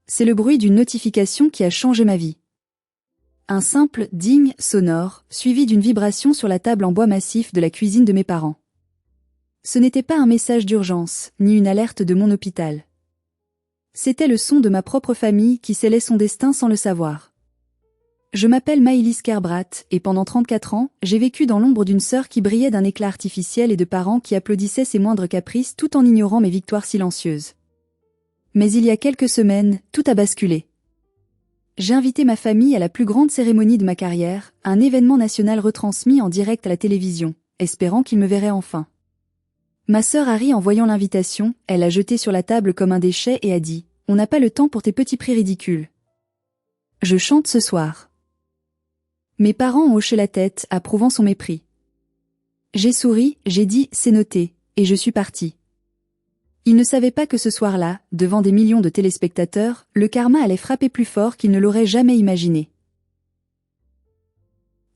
C'est le bruit d'une notification qui a changé ma vie. Un simple « ding » sonore, suivi d'une vibration sur la table en bois massif de la cuisine de mes parents. Ce n'était pas un message d'urgence, ni une alerte de mon hôpital. C'était le son de ma propre famille qui scellait son destin sans le savoir. Je m'appelle Maëlys Kerbrat, et pendant 34 ans, j'ai vécu dans l'ombre d'une sœur qui brillait d'un éclat artificiel et de parents qui applaudissaient ses moindres caprices tout en ignorant mes victoires silencieuses. Mais il y a quelques semaines, tout a basculé. J'ai invité ma famille à la plus grande cérémonie de ma carrière, un événement national retransmis en direct à la télévision, espérant qu'ils me verraient enfin. Ma sœur a ri en voyant l'invitation, elle l'a jetée sur la table comme un déchet et a dit « On n'a pas le temps pour tes petits prix ridicules. Je chante ce soir. » Mes parents ont hoché la tête, approuvant son mépris. J'ai souri, j'ai dit « C'est noté », et je suis partie. Ils ne savaient pas que ce soir-là, devant des millions de téléspectateurs, le karma allait frapper plus fort qu'ils ne l'auraient jamais imaginé.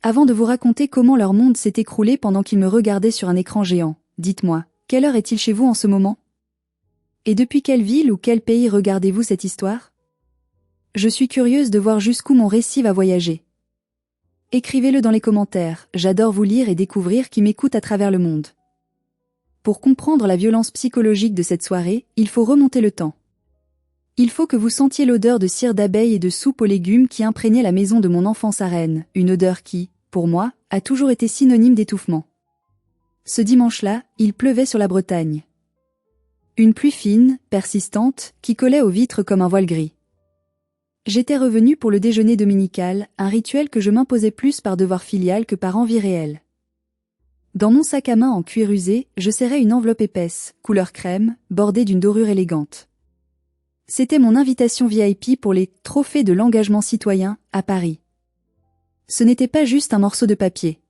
Avant de vous raconter comment leur monde s'est écroulé pendant qu'ils me regardaient sur un écran géant, dites-moi, quelle heure est-il chez vous en ce moment? Et depuis quelle ville ou quel pays regardez-vous cette histoire? Je suis curieuse de voir jusqu'où mon récit va voyager. Écrivez-le dans les commentaires, j'adore vous lire et découvrir qui m'écoute à travers le monde. Pour comprendre la violence psychologique de cette soirée, il faut remonter le temps. Il faut que vous sentiez l'odeur de cire d'abeille et de soupe aux légumes qui imprégnait la maison de mon enfance à Rennes, une odeur qui, pour moi, a toujours été synonyme d'étouffement. Ce dimanche-là, il pleuvait sur la Bretagne. Une pluie fine, persistante, qui collait aux vitres comme un voile gris. J'étais revenue pour le déjeuner dominical, un rituel que je m'imposais plus par devoir filial que par envie réelle. Dans mon sac à main en cuir usé, je serrais une enveloppe épaisse, couleur crème, bordée d'une dorure élégante. C'était mon invitation VIP pour les « trophées de l'engagement citoyen » à Paris. Ce n'était pas juste un morceau de papier.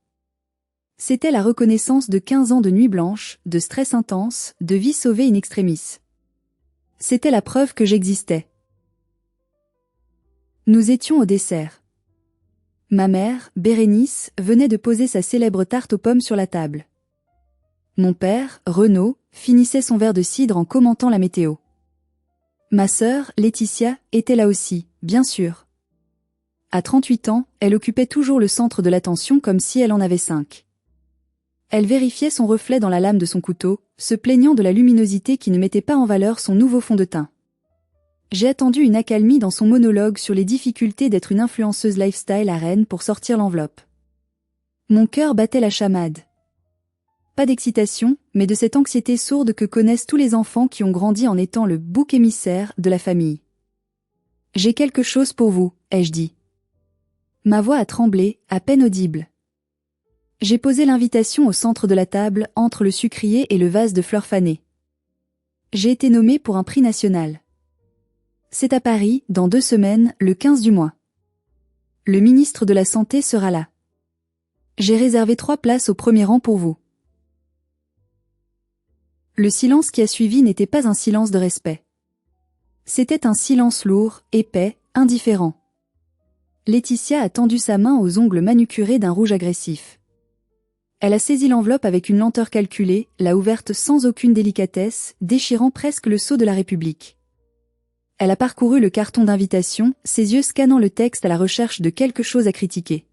C'était la reconnaissance de 15 ans de nuit blanche, de stress intense, de vie sauvée in extremis. C'était la preuve que j'existais. Nous étions au dessert. Ma mère, Bérénice, venait de poser sa célèbre tarte aux pommes sur la table. Mon père, Renaud, finissait son verre de cidre en commentant la météo. Ma sœur, Laetitia, était là aussi, bien sûr. À 38 ans, elle occupait toujours le centre de l'attention comme si elle en avait 5. Elle vérifiait son reflet dans la lame de son couteau, se plaignant de la luminosité qui ne mettait pas en valeur son nouveau fond de teint. J'ai attendu une accalmie dans son monologue sur les difficultés d'être une influenceuse lifestyle à Rennes pour sortir l'enveloppe. Mon cœur battait la chamade. Pas d'excitation, mais de cette anxiété sourde que connaissent tous les enfants qui ont grandi en étant le bouc émissaire de la famille. « J'ai quelque chose pour vous », ai-je dit. Ma voix a tremblé, à peine audible. J'ai posé l'invitation au centre de la table, entre le sucrier et le vase de fleurs fanées. J'ai été nommée pour un prix national. C'est à Paris, dans 2 semaines, le 15 du mois. Le ministre de la Santé sera là. J'ai réservé 3 places au premier rang pour vous. Le silence qui a suivi n'était pas un silence de respect. C'était un silence lourd, épais, indifférent. Laetitia a tendu sa main aux ongles manucurés d'un rouge agressif. Elle a saisi l'enveloppe avec une lenteur calculée, l'a ouverte sans aucune délicatesse, déchirant presque le sceau de la République. Elle a parcouru le carton d'invitation, ses yeux scannant le texte à la recherche de quelque chose à critiquer.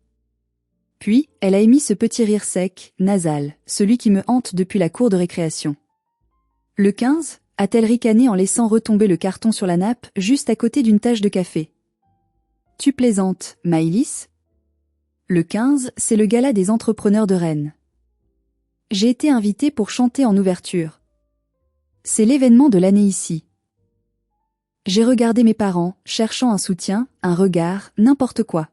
Puis, elle a émis ce petit rire sec, nasal, celui qui me hante depuis la cour de récréation. Le 15, a-t-elle ricané en laissant retomber le carton sur la nappe, juste à côté d'une tache de café. Tu plaisantes, Maëlys? Le 15, c'est le gala des entrepreneurs de Rennes. J'ai été invitée pour chanter en ouverture. C'est l'événement de l'année ici. J'ai regardé mes parents, cherchant un soutien, un regard, n'importe quoi.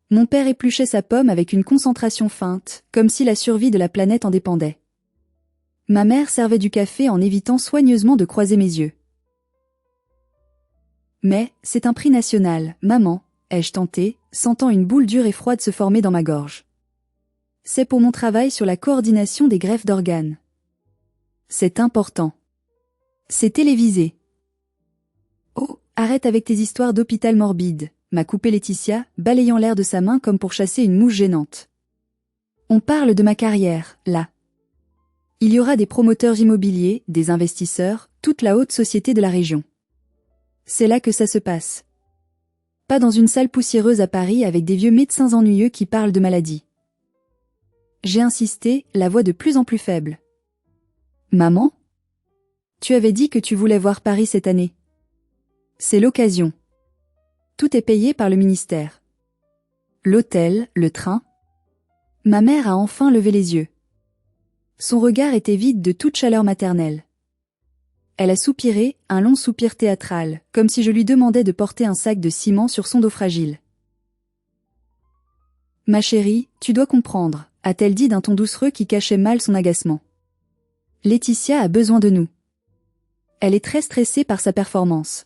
Mon père épluchait sa pomme avec une concentration feinte, comme si la survie de la planète en dépendait. Ma mère servait du café en évitant soigneusement de croiser mes yeux. Mais, c'est un prix national, maman, ai-je tenté, sentant une boule dure et froide se former dans ma gorge. C'est pour mon travail sur la coordination des greffes d'organes. C'est important. C'est télévisé. Oh, arrête avec tes histoires d'hôpital morbide, m'a coupé Laetitia, balayant l'air de sa main comme pour chasser une mouche gênante. On parle de ma carrière, là. Il y aura des promoteurs immobiliers, des investisseurs, toute la haute société de la région. C'est là que ça se passe. Pas dans une salle poussiéreuse à Paris avec des vieux médecins ennuyeux qui parlent de maladie. J'ai insisté, la voix de plus en plus faible. Maman? Tu avais dit que tu voulais voir Paris cette année. C'est l'occasion. Tout est payé par le ministère. L'hôtel, le train. Ma mère a enfin levé les yeux. Son regard était vide de toute chaleur maternelle. Elle a soupiré, un long soupir théâtral, comme si je lui demandais de porter un sac de ciment sur son dos fragile. Ma chérie, tu dois comprendre, a-t-elle dit d'un ton doucereux qui cachait mal son agacement. Laetitia a besoin de nous. Elle est très stressée par sa performance.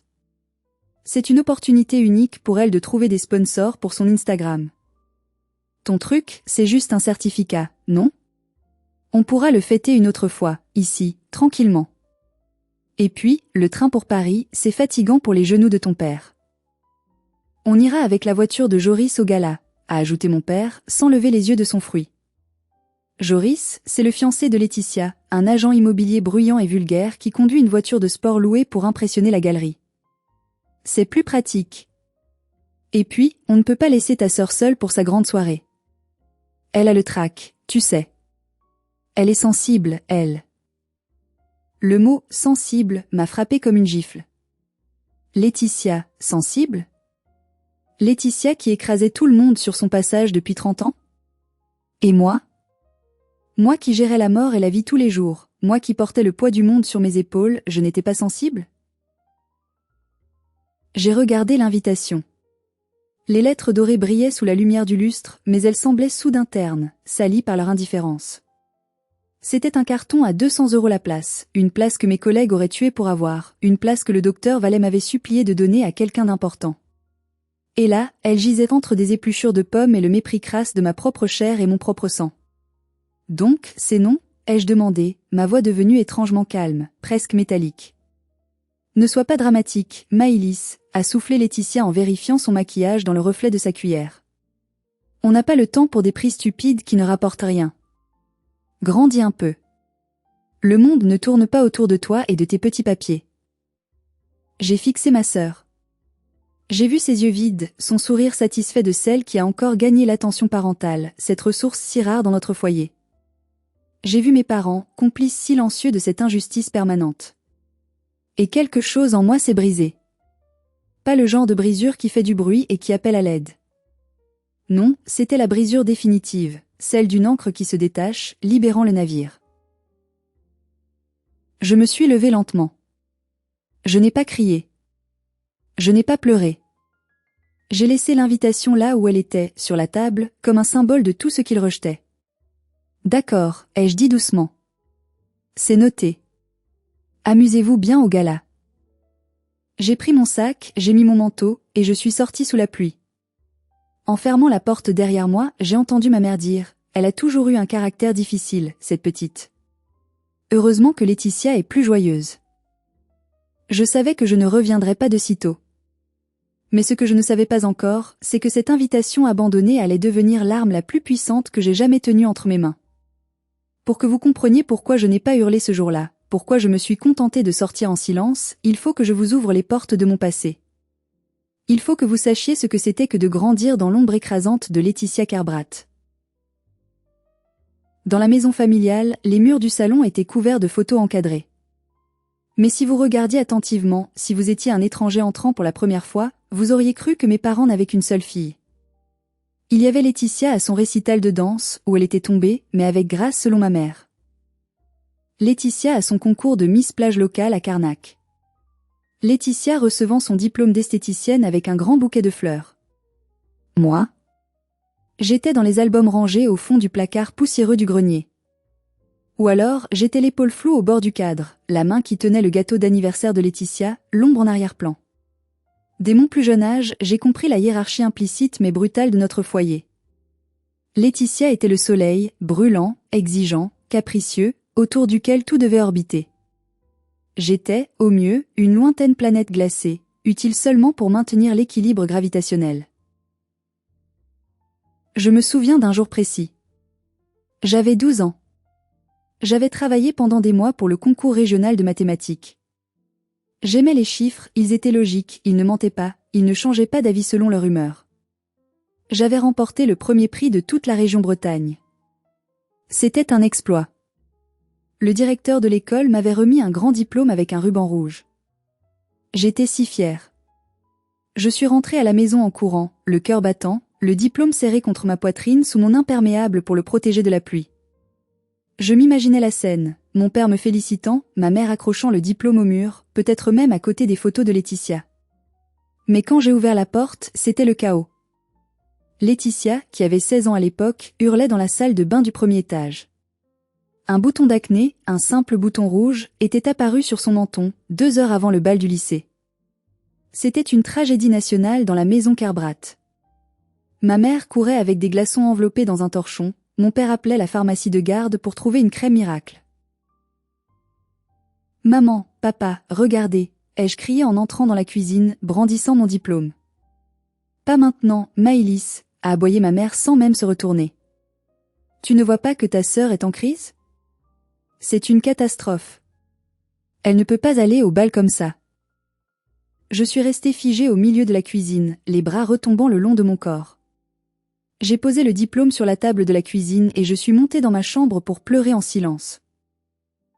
C'est une opportunité unique pour elle de trouver des sponsors pour son Instagram. Ton truc, c'est juste un certificat, non? On pourra le fêter une autre fois, ici, tranquillement. Et puis, le train pour Paris, c'est fatigant pour les genoux de ton père. On ira avec la voiture de Joris au gala, a ajouté mon père, sans lever les yeux de son fruit. Joris, c'est le fiancé de Laetitia, un agent immobilier bruyant et vulgaire qui conduit une voiture de sport louée pour impressionner la galerie. C'est plus pratique. Et puis, on ne peut pas laisser ta sœur seule pour sa grande soirée. Elle a le trac, tu sais. Elle est sensible, elle. Le mot « sensible » m'a frappé comme une gifle. Laetitia, sensible? Laetitia qui écrasait tout le monde sur son passage depuis 30 ans? Et moi? Moi qui gérais la mort et la vie tous les jours, moi qui portais le poids du monde sur mes épaules, je n'étais pas sensible? J'ai regardé l'invitation. Les lettres dorées brillaient sous la lumière du lustre, mais elles semblaient soudain ternes, salies par leur indifférence. C'était un carton à 200 € la place, une place que mes collègues auraient tué pour avoir, une place que le docteur Vallet m'avait supplié de donner à quelqu'un d'important. Et là, elle gisait entre des épluchures de pommes et le mépris crasse de ma propre chair et mon propre sang. Donc, c'est non? Ai-je demandé, ma voix devenue étrangement calme, presque métallique. Ne sois pas dramatique, Maëlys, a soufflé Laetitia en vérifiant son maquillage dans le reflet de sa cuillère. On n'a pas le temps pour des prix stupides qui ne rapportent rien. Grandis un peu. Le monde ne tourne pas autour de toi et de tes petits papiers. J'ai fixé ma sœur. J'ai vu ses yeux vides, son sourire satisfait de celle qui a encore gagné l'attention parentale, cette ressource si rare dans notre foyer. J'ai vu mes parents, complices silencieux de cette injustice permanente. Et quelque chose en moi s'est brisé. Pas le genre de brisure qui fait du bruit et qui appelle à l'aide. Non, c'était la brisure définitive, celle d'une ancre qui se détache, libérant le navire. Je me suis levée lentement. Je n'ai pas crié. Je n'ai pas pleuré. J'ai laissé l'invitation là où elle était, sur la table, comme un symbole de tout ce qu'il rejetait. D'accord, ai-je dit doucement. C'est noté. Amusez-vous bien au gala. J'ai pris mon sac, j'ai mis mon manteau, et je suis sortie sous la pluie. En fermant la porte derrière moi, j'ai entendu ma mère dire « Elle a toujours eu un caractère difficile, cette petite. Heureusement que Laetitia est plus joyeuse. » Je savais que je ne reviendrais pas de sitôt. Mais ce que je ne savais pas encore, c'est que cette invitation abandonnée allait devenir l'arme la plus puissante que j'ai jamais tenue entre mes mains. Pour que vous compreniez pourquoi je n'ai pas hurlé ce jour-là, pourquoi je me suis contentée de sortir en silence, il faut que je vous ouvre les portes de mon passé. Il faut que vous sachiez ce que c'était que de grandir dans l'ombre écrasante de Laetitia Kerbrate. Dans la maison familiale, les murs du salon étaient couverts de photos encadrées. Mais si vous regardiez attentivement, si vous étiez un étranger entrant pour la première fois, vous auriez cru que mes parents n'avaient qu'une seule fille. Il y avait Laetitia à son récital de danse, où elle était tombée, mais avec grâce selon ma mère. Laetitia à son concours de Miss Plage locale à Carnac. Laetitia recevant son diplôme d'esthéticienne avec un grand bouquet de fleurs. Moi? J'étais dans les albums rangés au fond du placard poussiéreux du grenier. Ou alors, j'étais l'épaule floue au bord du cadre, la main qui tenait le gâteau d'anniversaire de Laetitia, l'ombre en arrière-plan. Dès mon plus jeune âge, j'ai compris la hiérarchie implicite mais brutale de notre foyer. Laetitia était le soleil, brûlant, exigeant, capricieux, autour duquel tout devait orbiter. J'étais, au mieux, une lointaine planète glacée, utile seulement pour maintenir l'équilibre gravitationnel. Je me souviens d'un jour précis. J'avais 12 ans. J'avais travaillé pendant des mois pour le concours régional de mathématiques. J'aimais les chiffres, ils étaient logiques, ils ne mentaient pas, ils ne changeaient pas d'avis selon leur humeur. J'avais remporté le premier prix de toute la région Bretagne. C'était un exploit. Le directeur de l'école m'avait remis un grand diplôme avec un ruban rouge. J'étais si fière. Je suis rentrée à la maison en courant, le cœur battant, le diplôme serré contre ma poitrine sous mon imperméable pour le protéger de la pluie. Je m'imaginais la scène, mon père me félicitant, ma mère accrochant le diplôme au mur, peut-être même à côté des photos de Laetitia. Mais quand j'ai ouvert la porte, c'était le chaos. Laetitia, qui avait 16 ans à l'époque, hurlait dans la salle de bain du premier étage. Un bouton d'acné, un simple bouton rouge, était apparu sur son menton, 2 heures avant le bal du lycée. C'était une tragédie nationale dans la maison Kerbrat. Ma mère courait avec des glaçons enveloppés dans un torchon, mon père appelait la pharmacie de garde pour trouver une crème miracle. « Maman, papa, regardez !» ai-je crié en entrant dans la cuisine, brandissant mon diplôme. « Pas maintenant, Maëlys !» a aboyé ma mère sans même se retourner. « Tu ne vois pas que ta sœur est en crise ? C'est une catastrophe. Elle ne peut pas aller au bal comme ça. » Je suis restée figée au milieu de la cuisine, les bras retombant le long de mon corps. J'ai posé le diplôme sur la table de la cuisine et je suis montée dans ma chambre pour pleurer en silence.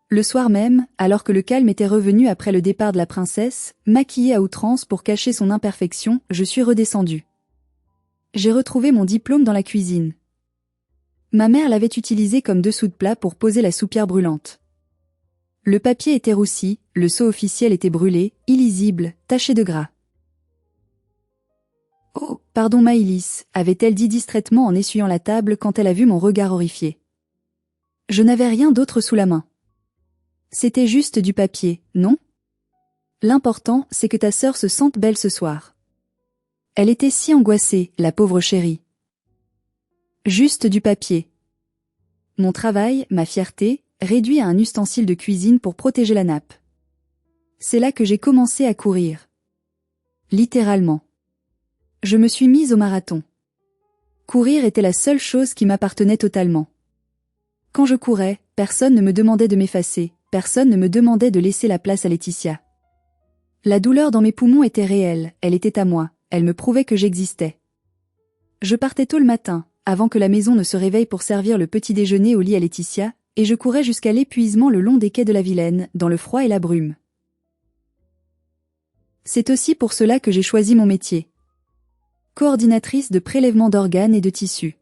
Le soir même, alors que le calme était revenu après le départ de la princesse, maquillée à outrance pour cacher son imperfection, je suis redescendue. J'ai retrouvé mon diplôme dans la cuisine. Ma mère l'avait utilisé comme dessous de plat pour poser la soupière brûlante. Le papier était roussi, le sceau officiel était brûlé, illisible, taché de gras. « Oh, pardon Maëlys », avait-elle dit distraitement en essuyant la table quand elle a vu mon regard horrifié. Je n'avais rien d'autre sous la main. C'était juste du papier, non ? L'important, c'est que ta sœur se sente belle ce soir. Elle était si angoissée, la pauvre chérie. Juste du papier. Mon travail, ma fierté, réduit à un ustensile de cuisine pour protéger la nappe. C'est là que j'ai commencé à courir. Littéralement. Je me suis mise au marathon. Courir était la seule chose qui m'appartenait totalement. Quand je courais, personne ne me demandait de m'effacer, personne ne me demandait de laisser la place à Laetitia. La douleur dans mes poumons était réelle, elle était à moi, elle me prouvait que j'existais. Je partais tôt le matin, avant que la maison ne se réveille pour servir le petit déjeuner au lit à Laetitia, et je courais jusqu'à l'épuisement le long des quais de la Vilaine, dans le froid et la brume. C'est aussi pour cela que j'ai choisi mon métier. Coordinatrice de prélèvement d'organes et de tissus.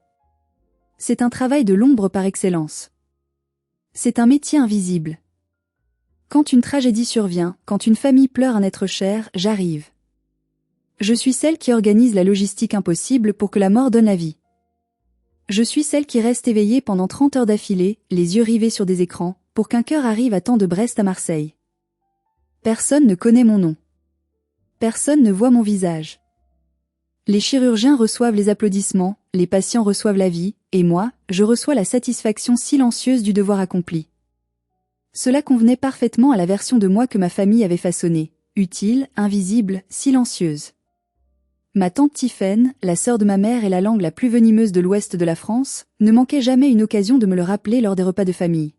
C'est un travail de l'ombre par excellence. C'est un métier invisible. Quand une tragédie survient, quand une famille pleure un être cher, j'arrive. Je suis celle qui organise la logistique impossible pour que la mort donne la vie. Je suis celle qui reste éveillée pendant 30 heures d'affilée, les yeux rivés sur des écrans, pour qu'un cœur arrive à temps de Brest à Marseille. Personne ne connaît mon nom. Personne ne voit mon visage. Les chirurgiens reçoivent les applaudissements, les patients reçoivent la vie, et moi, je reçois la satisfaction silencieuse du devoir accompli. Cela convenait parfaitement à la version de moi que ma famille avait façonnée, utile, invisible, silencieuse. Ma tante Tiphaine, la sœur de ma mère et la langue la plus venimeuse de l'ouest de la France, ne manquait jamais une occasion de me le rappeler lors des repas de famille.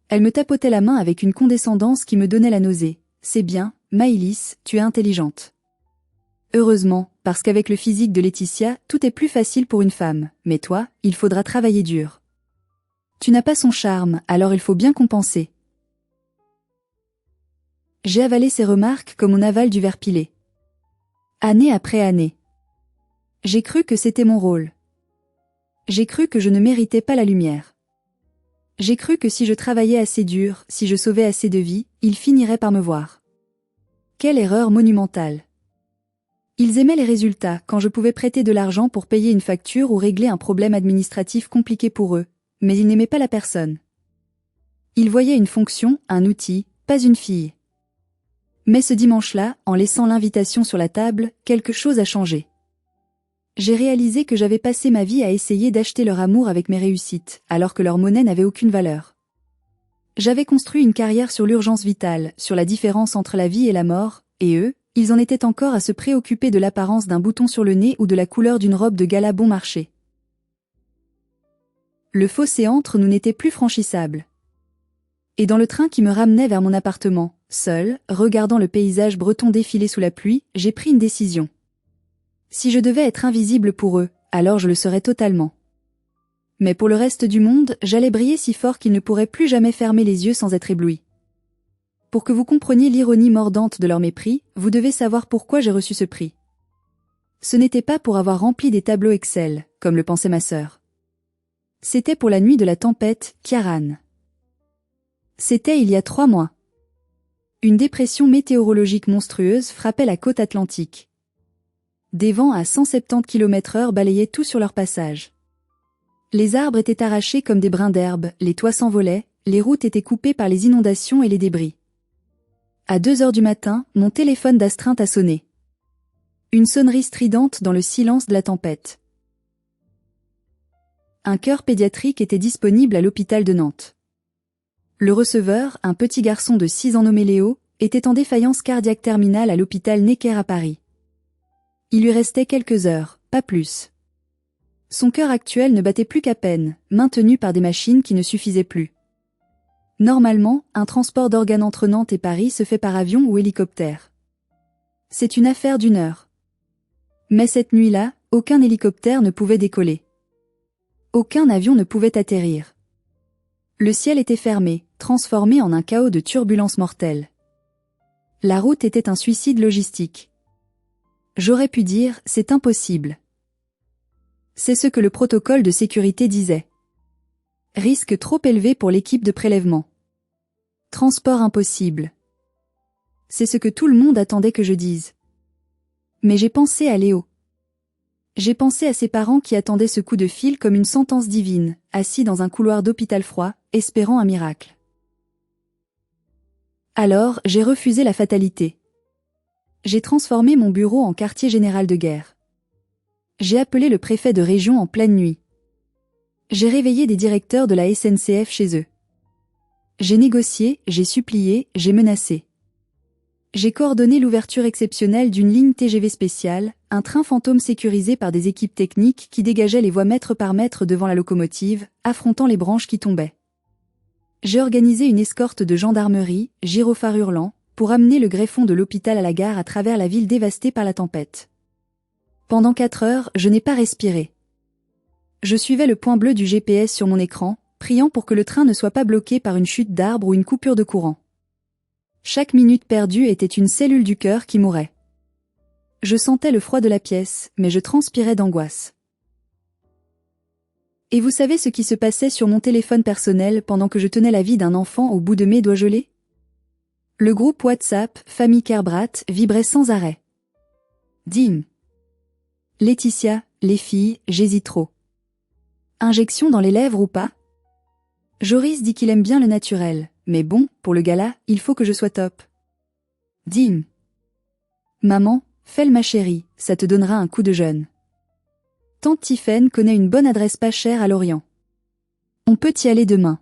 Elle me tapotait la main avec une condescendance qui me donnait la nausée. « C'est bien, Maëlys, tu es intelligente. » Heureusement, parce qu'avec le physique de Laetitia, tout est plus facile pour une femme, mais toi, il faudra travailler dur. Tu n'as pas son charme, alors il faut bien compenser. J'ai avalé ces remarques comme on avale du verre pilé. Année après année. J'ai cru que c'était mon rôle. J'ai cru que je ne méritais pas la lumière. J'ai cru que si je travaillais assez dur, si je sauvais assez de vies, ils finiraient par me voir. Quelle erreur monumentale. Ils aimaient les résultats quand je pouvais prêter de l'argent pour payer une facture ou régler un problème administratif compliqué pour eux, mais ils n'aimaient pas la personne. Ils voyaient une fonction, un outil, pas une fille. Mais ce dimanche-là, en laissant l'invitation sur la table, quelque chose a changé. J'ai réalisé que j'avais passé ma vie à essayer d'acheter leur amour avec mes réussites, alors que leur monnaie n'avait aucune valeur. J'avais construit une carrière sur l'urgence vitale, sur la différence entre la vie et la mort, et eux, ils en étaient encore à se préoccuper de l'apparence d'un bouton sur le nez ou de la couleur d'une robe de gala bon marché. Le fossé entre nous n'était plus franchissable. Et dans le train qui me ramenait vers mon appartement, seul, regardant le paysage breton défiler sous la pluie, j'ai pris une décision. Si je devais être invisible pour eux, alors je le serais totalement. Mais pour le reste du monde, j'allais briller si fort qu'ils ne pourraient plus jamais fermer les yeux sans être éblouis. Pour que vous compreniez l'ironie mordante de leur mépris, vous devez savoir pourquoi j'ai reçu ce prix. Ce n'était pas pour avoir rempli des tableaux Excel, comme le pensait ma sœur. C'était pour la nuit de la tempête, Ciarán. C'était il y a 3 mois. Une dépression météorologique monstrueuse frappait la côte atlantique. Des vents à 170 km/h balayaient tout sur leur passage. Les arbres étaient arrachés comme des brins d'herbe, les toits s'envolaient, les routes étaient coupées par les inondations et les débris. À 2 heures du matin, mon téléphone d'astreinte a sonné. Une sonnerie stridente dans le silence de la tempête. Un cœur pédiatrique était disponible à l'hôpital de Nantes. Le receveur, un petit garçon de 6 ans nommé Léo, était en défaillance cardiaque terminale à l'hôpital Necker à Paris. Il lui restait quelques heures, pas plus. Son cœur actuel ne battait plus qu'à peine, maintenu par des machines qui ne suffisaient plus. Normalement, un transport d'organes entre Nantes et Paris se fait par avion ou hélicoptère. C'est une affaire d'1 heure. Mais cette nuit-là, aucun hélicoptère ne pouvait décoller. Aucun avion ne pouvait atterrir. Le ciel était fermé, transformé en un chaos de turbulences mortelles. La route était un suicide logistique. J'aurais pu dire, c'est impossible. C'est ce que le protocole de sécurité disait. Risque trop élevé pour l'équipe de prélèvement. Transport impossible. C'est ce que tout le monde attendait que je dise. Mais j'ai pensé à Léo. J'ai pensé à ses parents qui attendaient ce coup de fil comme une sentence divine, assis dans un couloir d'hôpital froid, espérant un miracle. Alors, j'ai refusé la fatalité. J'ai transformé mon bureau en quartier général de guerre. J'ai appelé le préfet de région en pleine nuit. J'ai réveillé des directeurs de la SNCF chez eux. J'ai négocié, j'ai supplié, j'ai menacé. J'ai coordonné l'ouverture exceptionnelle d'une ligne TGV spéciale, un train fantôme sécurisé par des équipes techniques qui dégageaient les voies mètre par mètre devant la locomotive, affrontant les branches qui tombaient. J'ai organisé une escorte de gendarmerie, gyrophares hurlants, pour amener le greffon de l'hôpital à la gare à travers la ville dévastée par la tempête. Pendant 4 heures, je n'ai pas respiré. Je suivais le point bleu du GPS sur mon écran, priant pour que le train ne soit pas bloqué par une chute d'arbre ou une coupure de courant. Chaque minute perdue était une cellule du cœur qui mourait. Je sentais le froid de la pièce, mais je transpirais d'angoisse. Et vous savez ce qui se passait sur mon téléphone personnel pendant que je tenais la vie d'un enfant au bout de mes doigts gelés? Le groupe WhatsApp, Famille Kerbrat, vibrait sans arrêt. Dim. Laetitia, les filles, j'hésite trop. Injection dans les lèvres ou pas? Joris dit qu'il aime bien le naturel, mais bon, pour le gala, il faut que je sois top. Dim. Maman, fais-le ma chérie, ça te donnera un coup de jeune. Tante Tiphaine connaît une bonne adresse pas chère à Lorient. On peut y aller demain.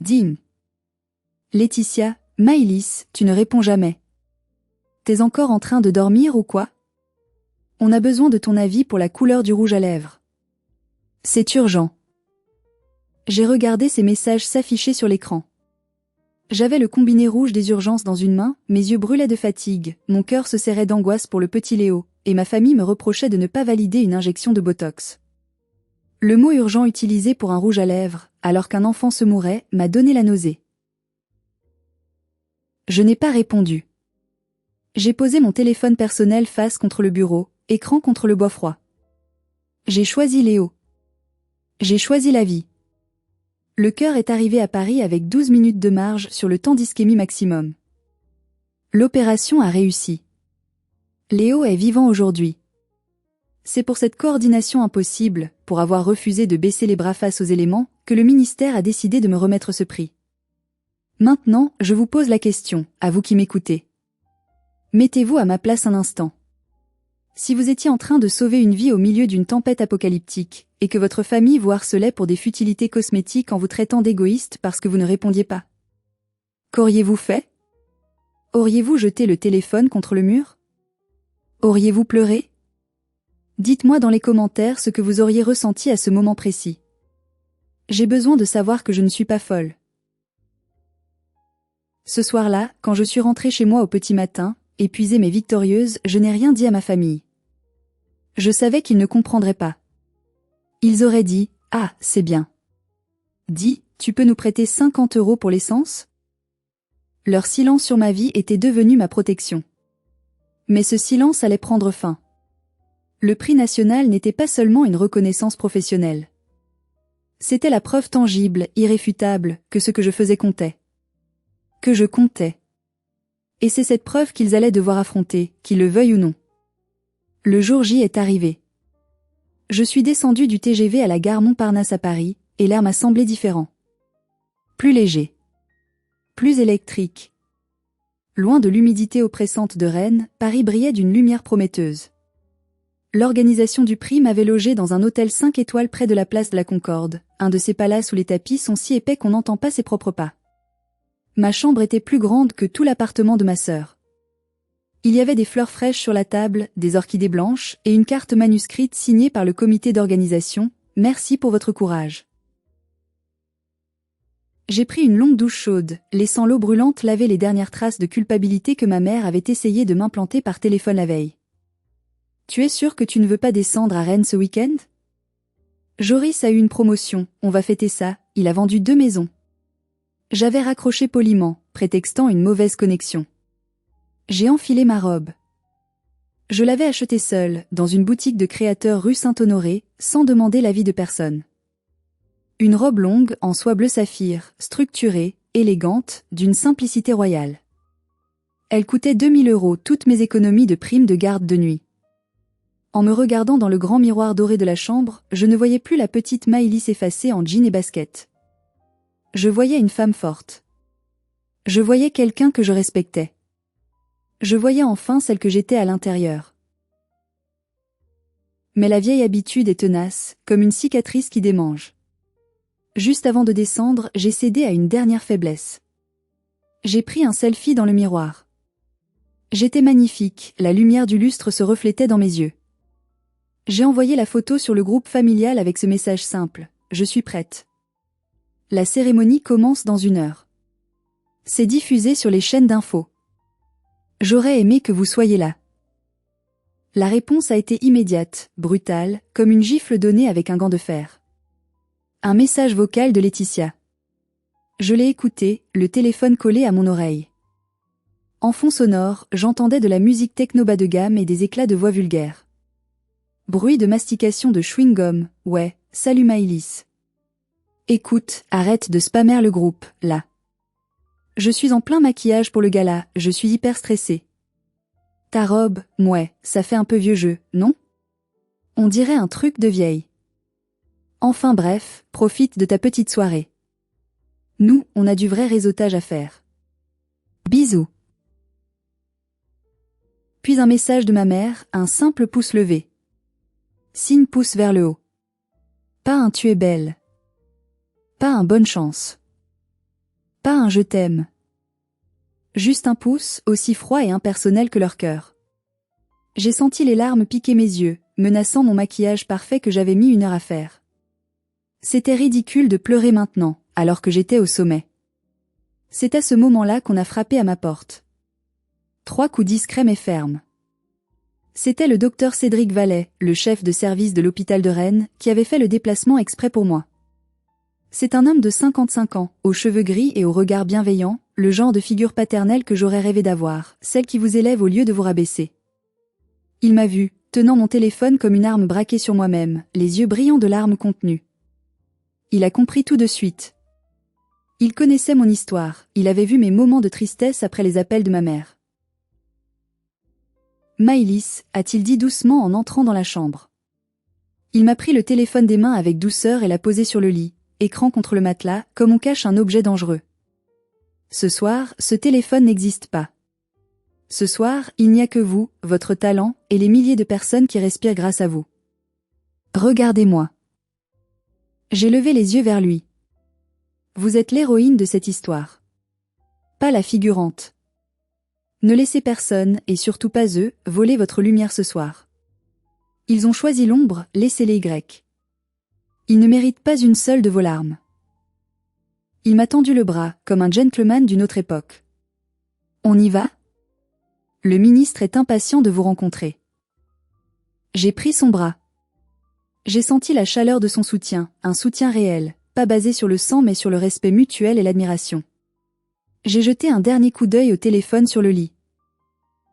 Dim. Laetitia, Maëlys, tu ne réponds jamais. T'es encore en train de dormir ou quoi? On a besoin de ton avis pour la couleur du rouge à lèvres. C'est urgent. J'ai regardé ces messages s'afficher sur l'écran. J'avais le combiné rouge des urgences dans une main, mes yeux brûlaient de fatigue, mon cœur se serrait d'angoisse pour le petit Léo, et ma famille me reprochait de ne pas valider une injection de Botox. Le mot urgent utilisé pour un rouge à lèvres, alors qu'un enfant se mourait, m'a donné la nausée. Je n'ai pas répondu. J'ai posé mon téléphone personnel face contre le bureau, écran contre le bois froid. J'ai choisi Léo. J'ai choisi la vie. Le cœur est arrivé à Paris avec 12 minutes de marge sur le temps d'ischémie maximum. L'opération a réussi. Léo est vivant aujourd'hui. C'est pour cette coordination impossible, pour avoir refusé de baisser les bras face aux éléments, que le ministère a décidé de me remettre ce prix. Maintenant, je vous pose la question, à vous qui m'écoutez. Mettez-vous à ma place un instant. Si vous étiez en train de sauver une vie au milieu d'une tempête apocalyptique, et que votre famille vous harcelait pour des futilités cosmétiques en vous traitant d'égoïste parce que vous ne répondiez pas. Qu'auriez-vous fait? Auriez-vous jeté le téléphone contre le mur? Auriez-vous pleuré? Dites-moi dans les commentaires ce que vous auriez ressenti à ce moment précis. J'ai besoin de savoir que je ne suis pas folle. Ce soir-là, quand je suis rentrée chez moi au petit matin, épuisée mais victorieuse, je n'ai rien dit à ma famille. Je savais qu'ils ne comprendraient pas. Ils auraient dit « Ah, c'est bien. Dis, tu peux nous prêter 50 € pour l'essence ?» Leur silence sur ma vie était devenu ma protection. Mais ce silence allait prendre fin. Le prix national n'était pas seulement une reconnaissance professionnelle. C'était la preuve tangible, irréfutable, que ce que je faisais comptait. Que je comptais. Et c'est cette preuve qu'ils allaient devoir affronter, qu'ils le veuillent ou non. Le jour J est arrivé. Je suis descendue du TGV à la gare Montparnasse à Paris, et l'air m'a semblé différent. Plus léger. Plus électrique. Loin de l'humidité oppressante de Rennes, Paris brillait d'une lumière prometteuse. L'organisation du prix m'avait logé dans un hôtel 5 étoiles près de la place de la Concorde, un de ces palaces où les tapis sont si épais qu'on n'entend pas ses propres pas. Ma chambre était plus grande que tout l'appartement de ma sœur. Il y avait des fleurs fraîches sur la table, des orchidées blanches, et une carte manuscrite signée par le comité d'organisation « Merci pour votre courage ». J'ai pris une longue douche chaude, laissant l'eau brûlante laver les dernières traces de culpabilité que ma mère avait essayé de m'implanter par téléphone la veille. « Tu es sûr que tu ne veux pas descendre à Rennes ce week-end ? Joris a eu une promotion, on va fêter ça, il a vendu 2 maisons. » J'avais raccroché poliment, prétextant une mauvaise connexion. J'ai enfilé ma robe. Je l'avais achetée seule, dans une boutique de créateurs rue Saint-Honoré, sans demander l'avis de personne. Une robe longue, en soie bleu saphir, structurée, élégante, d'une simplicité royale. Elle coûtait 2000 € toutes mes économies de primes de garde de nuit. En me regardant dans le grand miroir doré de la chambre, je ne voyais plus la petite Maëlys effacée en jean et basket. Je voyais une femme forte. Je voyais quelqu'un que je respectais. Je voyais enfin celle que j'étais à l'intérieur. Mais la vieille habitude est tenace, comme une cicatrice qui démange. Juste avant de descendre, j'ai cédé à une dernière faiblesse. J'ai pris un selfie dans le miroir. J'étais magnifique, la lumière du lustre se reflétait dans mes yeux. J'ai envoyé la photo sur le groupe familial avec ce message simple « Je suis prête ». La cérémonie commence dans 1 heure. C'est diffusé sur les chaînes d'infos. J'aurais aimé que vous soyez là. La réponse a été immédiate, brutale, comme une gifle donnée avec un gant de fer. Un message vocal de Laetitia. Je l'ai écouté, le téléphone collé à mon oreille. En fond sonore, j'entendais de la musique techno bas de gamme et des éclats de voix vulgaires. Bruit de mastication de chewing-gum, ouais, salut Maëlys. Écoute, arrête de spammer le groupe, là. Je suis en plein maquillage pour le gala, je suis hyper stressée. Ta robe, mouais, ça fait un peu vieux jeu, non? On dirait un truc de vieille. Enfin bref, profite de ta petite soirée. Nous, on a du vrai réseautage à faire. Bisous. Puis un message de ma mère, un simple pouce levé. Signe pouce vers le haut. Pas un tu es belle. Pas un bonne chance. Pas un je t'aime. Juste un pouce, aussi froid et impersonnel que leur cœur. J'ai senti les larmes piquer mes yeux, menaçant mon maquillage parfait que j'avais mis 1 heure à faire. C'était ridicule de pleurer maintenant, alors que j'étais au sommet. C'est à ce moment-là qu'on a frappé à ma porte. 3 coups discrets mais fermes. C'était le docteur Cédric Vallet, le chef de service de l'hôpital de Rennes, qui avait fait le déplacement exprès pour moi. C'est un homme de 55 ans, aux cheveux gris et au regard bienveillant, le genre de figure paternelle que j'aurais rêvé d'avoir, celle qui vous élève au lieu de vous rabaisser. Il m'a vu, tenant mon téléphone comme une arme braquée sur moi-même, les yeux brillants de larmes contenues. Il a compris tout de suite. Il connaissait mon histoire, il avait vu mes moments de tristesse après les appels de ma mère. Maëlys, a-t-il dit doucement en entrant dans la chambre. Il m'a pris le téléphone des mains avec douceur et l'a posé sur le lit, écran contre le matelas, comme on cache un objet dangereux. Ce soir, ce téléphone n'existe pas. Ce soir, il n'y a que vous, votre talent, et les milliers de personnes qui respirent grâce à vous. Regardez-moi. J'ai levé les yeux vers lui. Vous êtes l'héroïne de cette histoire. Pas la figurante. Ne laissez personne, et surtout pas eux, voler votre lumière ce soir. Ils ont choisi l'ombre, laissez-les Y. Ils ne méritent pas une seule de vos larmes. Il m'a tendu le bras, comme un gentleman d'une autre époque. On y va? Le ministre est impatient de vous rencontrer. J'ai pris son bras. J'ai senti la chaleur de son soutien, un soutien réel, pas basé sur le sang mais sur le respect mutuel et l'admiration. J'ai jeté un dernier coup d'œil au téléphone sur le lit.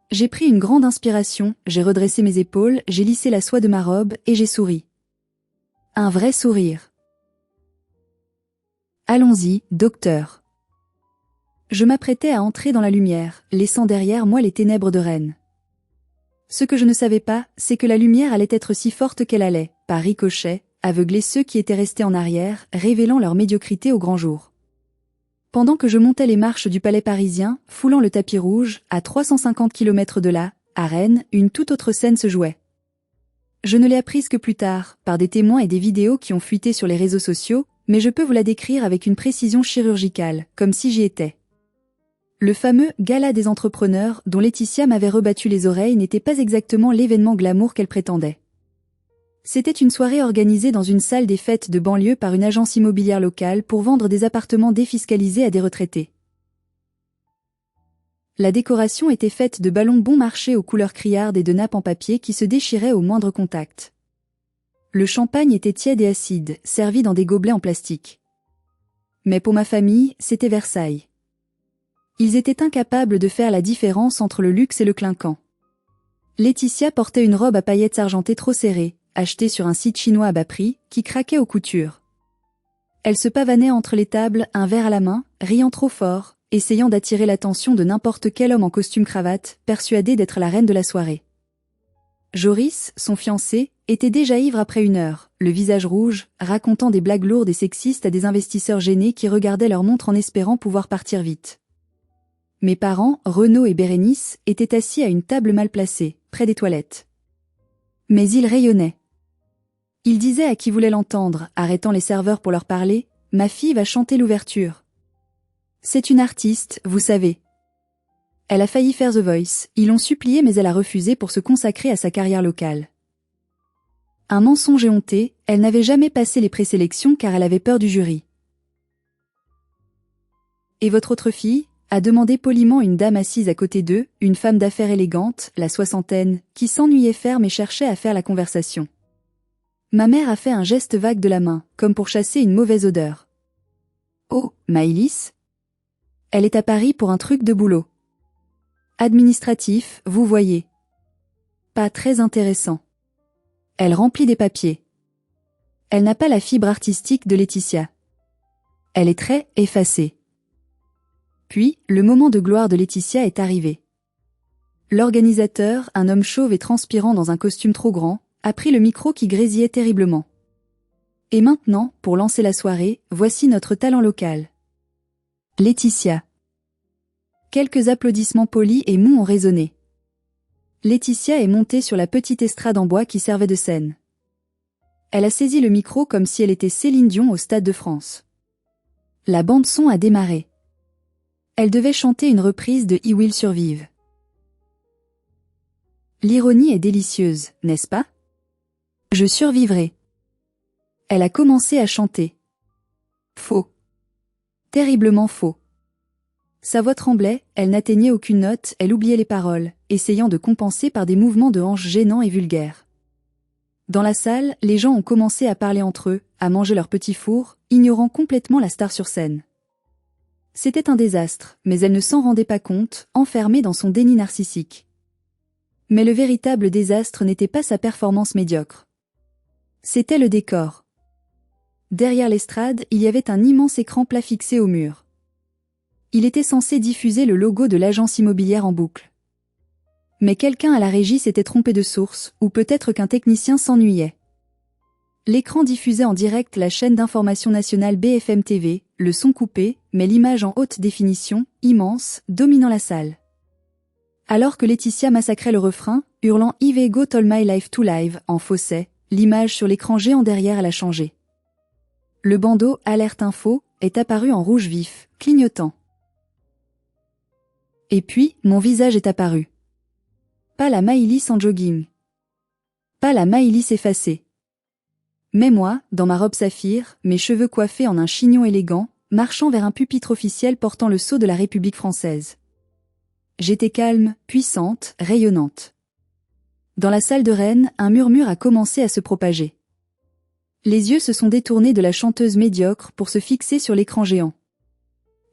J'ai pris une grande inspiration, j'ai redressé mes épaules, j'ai lissé la soie de ma robe et j'ai souri. Un vrai sourire. Allons-y, docteur. Je m'apprêtais à entrer dans la lumière, laissant derrière moi les ténèbres de Rennes. Ce que je ne savais pas, c'est que la lumière allait être si forte qu'elle allait, par ricochet, aveugler ceux qui étaient restés en arrière, révélant leur médiocrité au grand jour. Pendant que je montais les marches du palais parisien, foulant le tapis rouge, à 350 km de là, à Rennes, une toute autre scène se jouait. Je ne l'ai apprise que plus tard, par des témoins et des vidéos qui ont fuité sur les réseaux sociaux, mais je peux vous la décrire avec une précision chirurgicale, comme si j'y étais. Le fameux « gala des entrepreneurs » dont Laetitia m'avait rebattu les oreilles n'était pas exactement l'événement glamour qu'elle prétendait. C'était une soirée organisée dans une salle des fêtes de banlieue par une agence immobilière locale pour vendre des appartements défiscalisés à des retraités. La décoration était faite de ballons bon marché aux couleurs criardes et de nappes en papier qui se déchiraient au moindre contact. Le champagne était tiède et acide, servi dans des gobelets en plastique. Mais pour ma famille, c'était Versailles. Ils étaient incapables de faire la différence entre le luxe et le clinquant. Laetitia portait une robe à paillettes argentées trop serrée, achetée sur un site chinois à bas prix, qui craquait aux coutures. Elle se pavanait entre les tables, un verre à la main, riant trop fort, essayant d'attirer l'attention de n'importe quel homme en costume cravate, persuadé d'être la reine de la soirée. Joris, son fiancé, était déjà ivre après 1 heure, le visage rouge, racontant des blagues lourdes et sexistes à des investisseurs gênés qui regardaient leur montre en espérant pouvoir partir vite. Mes parents, Renaud et Bérénice, étaient assis à une table mal placée, près des toilettes. Mais ils rayonnaient. Ils disaient à qui voulait l'entendre, arrêtant les serveurs pour leur parler, « Ma fille va chanter l'ouverture. C'est une artiste, vous savez. Elle a failli faire The Voice, ils l'ont suppliée mais elle a refusé pour se consacrer à sa carrière locale. » Un mensonge éhonté, elle n'avait jamais passé les présélections car elle avait peur du jury. « Et votre autre fille ?» a demandé poliment une dame assise à côté d'eux, une femme d'affaires élégante, la soixantaine, qui s'ennuyait ferme et cherchait à faire la conversation. Ma mère a fait un geste vague de la main, comme pour chasser une mauvaise odeur. « Oh, Maëlys ? Elle est à Paris pour un truc de boulot. Administratif, vous voyez. Pas très intéressant. Elle remplit des papiers. Elle n'a pas la fibre artistique de Laetitia. Elle est très effacée. » Puis, le moment de gloire de Laetitia est arrivé. L'organisateur, un homme chauve et transpirant dans un costume trop grand, a pris le micro qui grésillait terriblement. Et maintenant, pour lancer la soirée, voici notre talent local. Laetitia. Quelques applaudissements polis et mous ont résonné. Laetitia est montée sur la petite estrade en bois qui servait de scène. Elle a saisi le micro comme si elle était Céline Dion au Stade de France. La bande-son a démarré. Elle devait chanter une reprise de I Will Survive. L'ironie est délicieuse, n'est-ce pas? Je survivrai. Elle a commencé à chanter. Faux. Terriblement faux. Sa voix tremblait, elle n'atteignait aucune note, elle oubliait les paroles, essayant de compenser par des mouvements de hanches gênants et vulgaires. Dans la salle, les gens ont commencé à parler entre eux, à manger leur petit four, ignorant complètement la star sur scène. C'était un désastre, mais elle ne s'en rendait pas compte, enfermée dans son déni narcissique. Mais le véritable désastre n'était pas sa performance médiocre. C'était le décor. Derrière l'estrade, il y avait un immense écran plat fixé au mur. Il était censé diffuser le logo de l'agence immobilière en boucle. Mais quelqu'un à la régie s'était trompé de source, ou peut-être qu'un technicien s'ennuyait. L'écran diffusait en direct la chaîne d'information nationale BFM TV, le son coupé, mais l'image en haute définition, immense, dominant la salle. Alors que Laetitia massacrait le refrain, hurlant « Yves Ego told my life to live » en fausset, l'image sur l'écran géant derrière elle a changé. Le bandeau « Alerte Info » est apparu en rouge vif, clignotant. Et puis, mon visage est apparu. Pas la Maëlys en jogging. Pas la Maëlys effacée. Mais moi, dans ma robe saphir, mes cheveux coiffés en un chignon élégant, marchant vers un pupitre officiel portant le sceau de la République française. J'étais calme, puissante, rayonnante. Dans la salle de Rennes, un murmure a commencé à se propager. Les yeux se sont détournés de la chanteuse médiocre pour se fixer sur l'écran géant.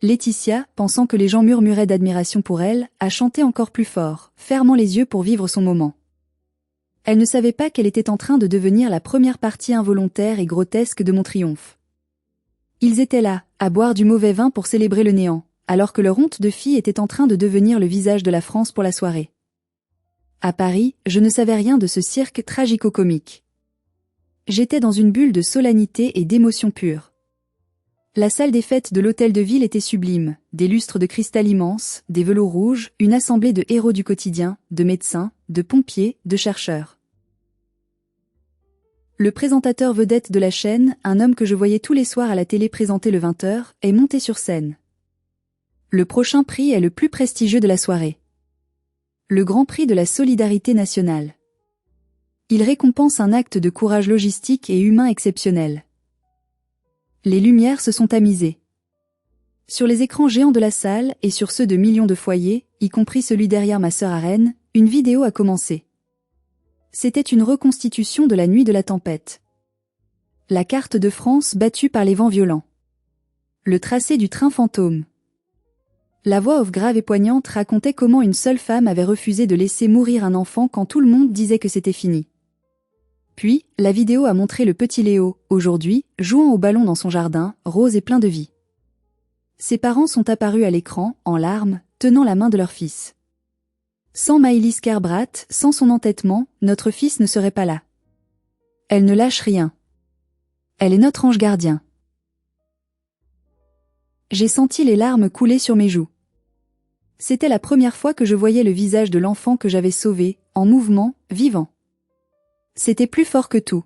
Laetitia, pensant que les gens murmuraient d'admiration pour elle, a chanté encore plus fort, fermant les yeux pour vivre son moment. Elle ne savait pas qu'elle était en train de devenir la première partie involontaire et grotesque de mon triomphe. Ils étaient là, à boire du mauvais vin pour célébrer le néant, alors que leur honte de fille était en train de devenir le visage de la France pour la soirée. À Paris, je ne savais rien de ce cirque tragico-comique. J'étais dans une bulle de solennité et d'émotion pure. La salle des fêtes de l'hôtel de ville était sublime, des lustres de cristal immenses, des velours rouges, une assemblée de héros du quotidien, de médecins, de pompiers, de chercheurs. Le présentateur vedette de la chaîne, un homme que je voyais tous les soirs à la télé présenter le 20h, est monté sur scène. Le prochain prix est le plus prestigieux de la soirée. Le Grand Prix de la solidarité nationale. Il récompense un acte de courage logistique et humain exceptionnel. Les lumières se sont tamisées. Sur les écrans géants de la salle et sur ceux de millions de foyers, y compris celui derrière ma sœur à Rennes, une vidéo a commencé. C'était une reconstitution de la nuit de la tempête. La carte de France battue par les vents violents. Le tracé du train fantôme. La voix off grave et poignante racontait comment une seule femme avait refusé de laisser mourir un enfant quand tout le monde disait que c'était fini. Puis, la vidéo a montré le petit Léo, aujourd'hui, jouant au ballon dans son jardin, rose et plein de vie. Ses parents sont apparus à l'écran, en larmes, tenant la main de leur fils. Sans Maëlys Kerbrat, sans son entêtement, notre fils ne serait pas là. Elle ne lâche rien. Elle est notre ange gardien. J'ai senti les larmes couler sur mes joues. C'était la première fois que je voyais le visage de l'enfant que j'avais sauvé, en mouvement, vivant. C'était plus fort que tout.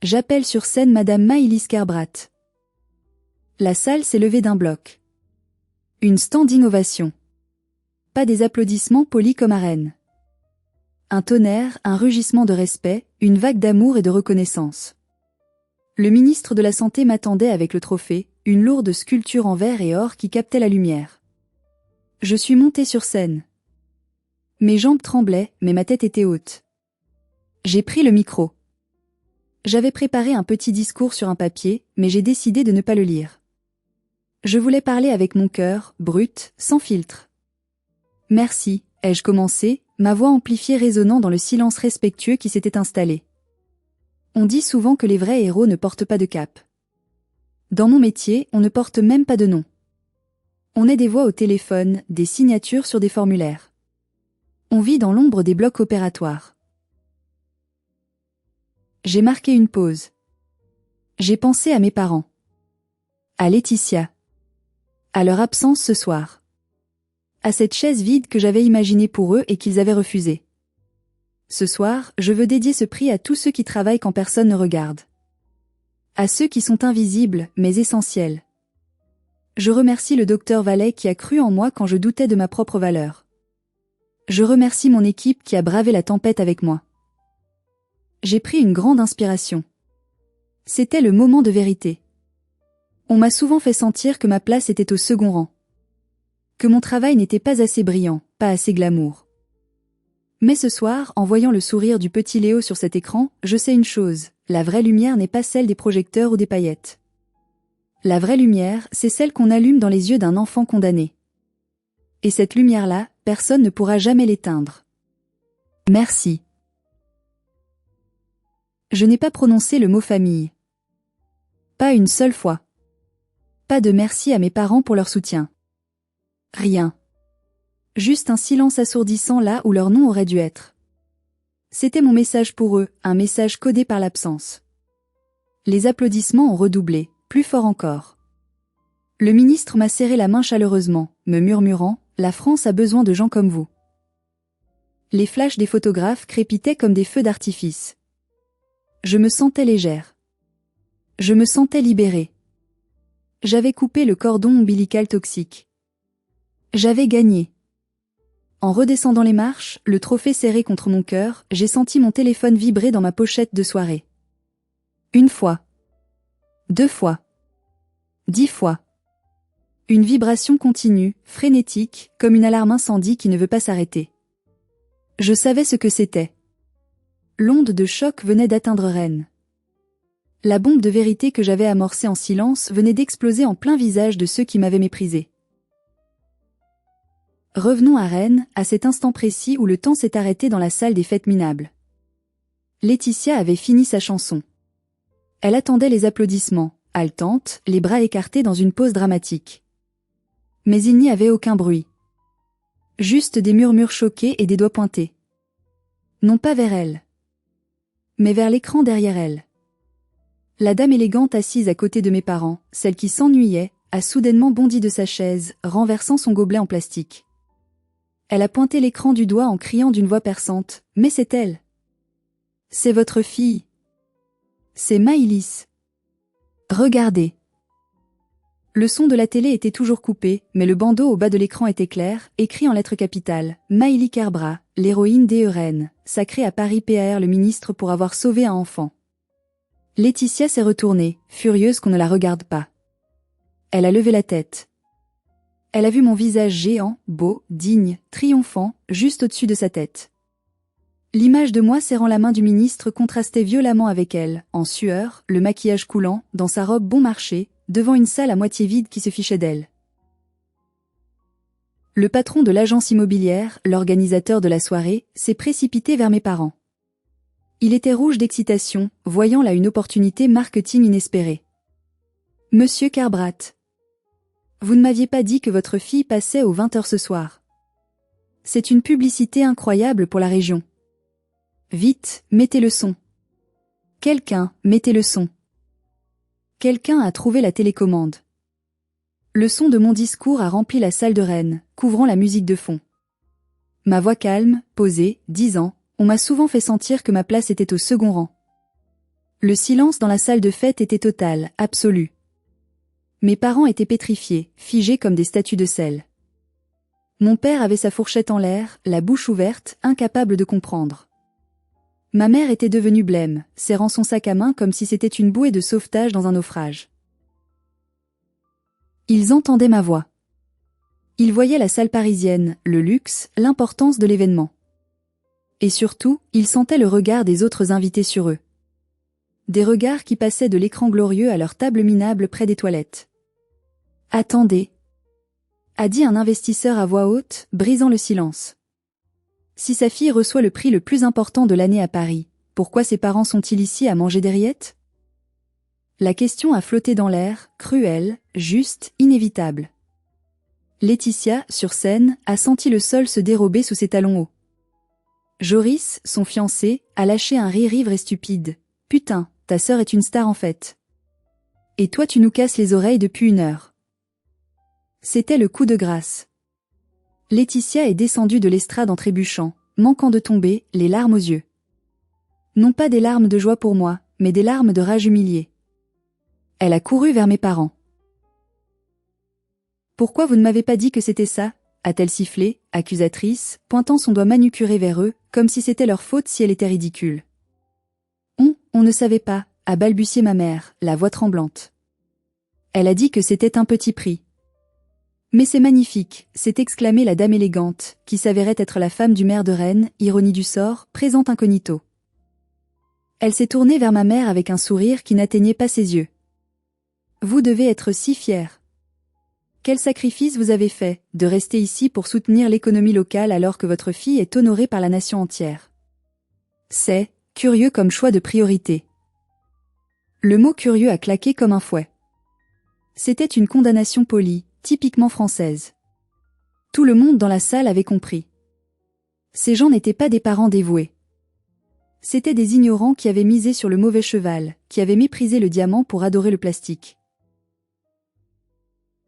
J'appelle sur scène Madame Maëlys Kerbrat. La salle s'est levée d'un bloc. Une standing ovation. Pas des applaudissements polis comme à Rennes. Un tonnerre, un rugissement de respect, une vague d'amour et de reconnaissance. Le ministre de la Santé m'attendait avec le trophée, une lourde sculpture en verre et or qui captait la lumière. Je suis montée sur scène. Mes jambes tremblaient, mais ma tête était haute. J'ai pris le micro. J'avais préparé un petit discours sur un papier, mais j'ai décidé de ne pas le lire. Je voulais parler avec mon cœur, brut, sans filtre. Merci, ai-je commencé, ma voix amplifiée résonnant dans le silence respectueux qui s'était installé. On dit souvent que les vrais héros ne portent pas de cape. Dans mon métier, on ne porte même pas de nom. On est des voix au téléphone, des signatures sur des formulaires. On vit dans l'ombre des blocs opératoires. J'ai marqué une pause. J'ai pensé à mes parents. À Laetitia. À leur absence ce soir. À cette chaise vide que j'avais imaginée pour eux et qu'ils avaient refusée. Ce soir, je veux dédier ce prix à tous ceux qui travaillent quand personne ne regarde. À ceux qui sont invisibles, mais essentiels. Je remercie le docteur Vallet qui a cru en moi quand je doutais de ma propre valeur. Je remercie mon équipe qui a bravé la tempête avec moi. J'ai pris une grande inspiration. C'était le moment de vérité. On m'a souvent fait sentir que ma place était au second rang. Que mon travail n'était pas assez brillant, pas assez glamour. Mais ce soir, en voyant le sourire du petit Léo sur cet écran, je sais une chose, la vraie lumière n'est pas celle des projecteurs ou des paillettes. La vraie lumière, c'est celle qu'on allume dans les yeux d'un enfant condamné. Et cette lumière-là, personne ne pourra jamais l'éteindre. Merci. Je n'ai pas prononcé le mot famille. Pas une seule fois. Pas de merci à mes parents pour leur soutien. Rien. Juste un silence assourdissant là où leur nom aurait dû être. C'était mon message pour eux, un message codé par l'absence. Les applaudissements ont redoublé, plus fort encore. Le ministre m'a serré la main chaleureusement, me murmurant « La France a besoin de gens comme vous ». Les flashs des photographes crépitaient comme des feux d'artifice. Je me sentais légère. Je me sentais libérée. J'avais coupé le cordon ombilical toxique. J'avais gagné. En redescendant les marches, le trophée serré contre mon cœur, j'ai senti mon téléphone vibrer dans ma pochette de soirée. 1 fois. 2 fois. 10 fois. Une vibration continue, frénétique, comme une alarme incendie qui ne veut pas s'arrêter. Je savais ce que c'était. L'onde de choc venait d'atteindre Rennes. La bombe de vérité que j'avais amorcée en silence venait d'exploser en plein visage de ceux qui m'avaient méprisé. Revenons à Rennes, à cet instant précis où le temps s'est arrêté dans la salle des fêtes minables. Laetitia avait fini sa chanson. Elle attendait les applaudissements, haletante, les bras écartés dans une pose dramatique. Mais il n'y avait aucun bruit. Juste des murmures choqués et des doigts pointés. Non pas vers elle, mais vers l'écran derrière elle. La dame élégante assise à côté de mes parents, celle qui s'ennuyait, a soudainement bondi de sa chaise, renversant son gobelet en plastique. Elle a pointé l'écran du doigt en criant d'une voix perçante, « Mais c'est elle! C'est votre fille! C'est Maïlis! Regardez !» Le son de la télé était toujours coupé, mais le bandeau au bas de l'écran était clair, écrit en lettres capitales, « Maïli Kerbrat, l'héroïne des Rennes, sacrée à Paris PAR le ministre pour avoir sauvé un enfant. » Laetitia s'est retournée, furieuse qu'on ne la regarde pas. Elle a levé la tête. Elle a vu mon visage géant, beau, digne, triomphant, juste au-dessus de sa tête. L'image de moi serrant la main du ministre contrastait violemment avec elle, en sueur, le maquillage coulant, dans sa robe bon marché, devant une salle à moitié vide qui se fichait d'elle. Le patron de l'agence immobilière, l'organisateur de la soirée, s'est précipité vers mes parents. Il était rouge d'excitation, voyant là une opportunité marketing inespérée. « Monsieur Kerbrat, vous ne m'aviez pas dit que votre fille passait aux 20h ce soir. C'est une publicité incroyable pour la région. Vite, mettez le son. Quelqu'un, mettez le son. » Quelqu'un a trouvé la télécommande. Le son de mon discours a rempli la salle de Rennes, couvrant la musique de fond. Ma voix calme, posée, disant, on m'a souvent fait sentir que ma place était au second rang. Le silence dans la salle de fête était total, absolu. Mes parents étaient pétrifiés, figés comme des statues de sel. Mon père avait sa fourchette en l'air, la bouche ouverte, incapable de comprendre. Ma mère était devenue blême, serrant son sac à main comme si c'était une bouée de sauvetage dans un naufrage. Ils entendaient ma voix. Ils voyaient la salle parisienne, le luxe, l'importance de l'événement. Et surtout, ils sentaient le regard des autres invités sur eux. Des regards qui passaient de l'écran glorieux à leur table minable près des toilettes. « Attendez !» a dit un investisseur à voix haute, brisant le silence. Si sa fille reçoit le prix le plus important de l'année à Paris, pourquoi ses parents sont-ils ici à manger des rillettes? La question a flotté dans l'air, cruelle, juste, inévitable. Laetitia, sur scène, a senti le sol se dérober sous ses talons hauts. Joris, son fiancé, a lâché un rire ivre et stupide. « Putain, ta sœur est une star en fait. Et toi tu nous casses les oreilles depuis 1 heure. » C'était le coup de grâce. Laetitia est descendue de l'estrade en trébuchant, manquant de tomber, les larmes aux yeux. Non pas des larmes de joie pour moi, mais des larmes de rage humiliée. Elle a couru vers mes parents. « Pourquoi vous ne m'avez pas dit que c'était ça ?» a-t-elle sifflé, accusatrice, pointant son doigt manucuré vers eux, comme si c'était leur faute si elle était ridicule. « On ne savait pas », a balbutié ma mère, la voix tremblante. Elle a dit que c'était un petit prix. « Mais c'est magnifique », s'est exclamée la dame élégante, qui s'avérait être la femme du maire de Rennes, ironie du sort, présente incognito. Elle s'est tournée vers ma mère avec un sourire qui n'atteignait pas ses yeux. « Vous devez être si fière. Quel sacrifice vous avez fait, de rester ici pour soutenir l'économie locale alors que votre fille est honorée par la nation entière. C'est curieux comme choix de priorité. » Le mot curieux a claqué comme un fouet. C'était une condamnation polie, typiquement française. Tout le monde dans la salle avait compris. Ces gens n'étaient pas des parents dévoués. C'étaient des ignorants qui avaient misé sur le mauvais cheval, qui avaient méprisé le diamant pour adorer le plastique.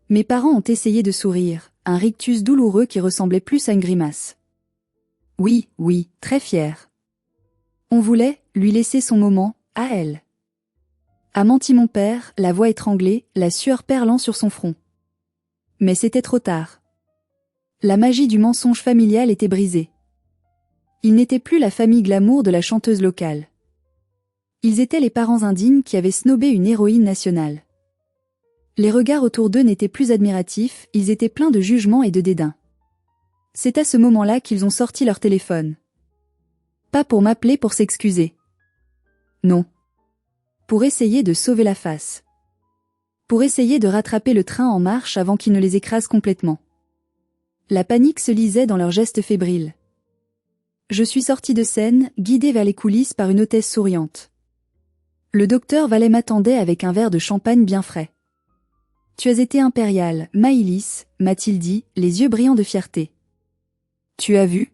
Mes parents ont essayé de sourire, un rictus douloureux qui ressemblait plus à une grimace. Oui, très fier. On voulait lui laisser son moment, à elle. A menti mon père, la voix étranglée, la sueur perlant sur son front. Mais c'était trop tard. La magie du mensonge familial était brisée. Ils n'étaient plus la famille glamour de la chanteuse locale. Ils étaient les parents indignes qui avaient snobé une héroïne nationale. Les regards autour d'eux n'étaient plus admiratifs, ils étaient pleins de jugement et de dédain. C'est à ce moment-là qu'ils ont sorti leur téléphone. Pas pour m'appeler pour s'excuser. Non. Pour essayer de sauver la face. Pour essayer de rattraper le train en marche avant qu'il ne les écrase complètement. La panique se lisait dans leurs gestes fébriles. Je suis sortie de scène, guidée vers les coulisses par une hôtesse souriante. Le docteur Vallet m'attendait avec un verre de champagne bien frais. Tu as été impériale, Maïlis, m'a-t-il dit, les yeux brillants de fierté. Tu as vu?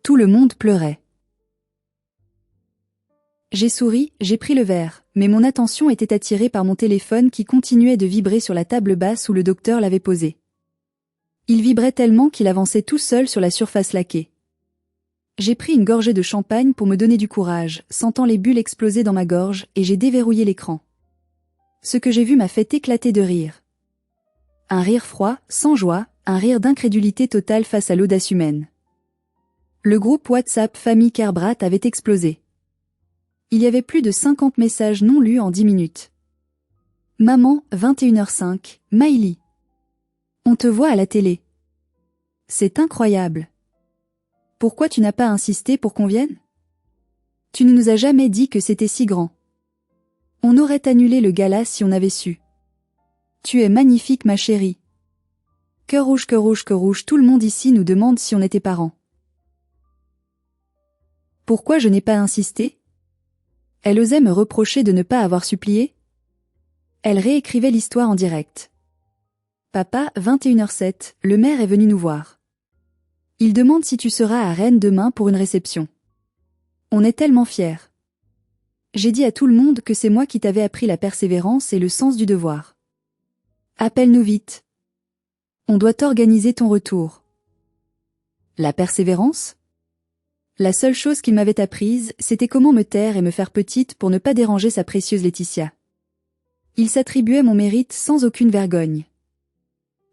Tout le monde pleurait. J'ai souri, j'ai pris le verre, mais mon attention était attirée par mon téléphone qui continuait de vibrer sur la table basse où le docteur l'avait posé. Il vibrait tellement qu'il avançait tout seul sur la surface laquée. J'ai pris une gorgée de champagne pour me donner du courage, sentant les bulles exploser dans ma gorge, et j'ai déverrouillé l'écran. Ce que j'ai vu m'a fait éclater de rire. Un rire froid, sans joie, un rire d'incrédulité totale face à l'audace humaine. Le groupe WhatsApp Famille Kerbrat avait explosé. Il y avait plus de 50 messages non lus en 10 minutes. Maman, 21h05, Maïli. On te voit à la télé. C'est incroyable. Pourquoi tu n'as pas insisté pour qu'on vienne? Tu ne nous as jamais dit que c'était si grand. On aurait annulé le gala si on avait su. Tu es magnifique ma chérie. Cœur rouge, cœur rouge, cœur rouge, tout le monde ici nous demande si on était parents. Pourquoi je n'ai pas insisté? Elle osait me reprocher de ne pas avoir supplié? Elle réécrivait l'histoire en direct. Papa, 21h07, le maire est venu nous voir. Il demande si tu seras à Rennes demain pour une réception. On est tellement fiers. J'ai dit à tout le monde que c'est moi qui t'avais appris la persévérance et le sens du devoir. Appelle-nous vite. On doit organiser ton retour. La persévérance? La seule chose qu'il m'avait apprise, c'était comment me taire et me faire petite pour ne pas déranger sa précieuse Laetitia. Il s'attribuait mon mérite sans aucune vergogne.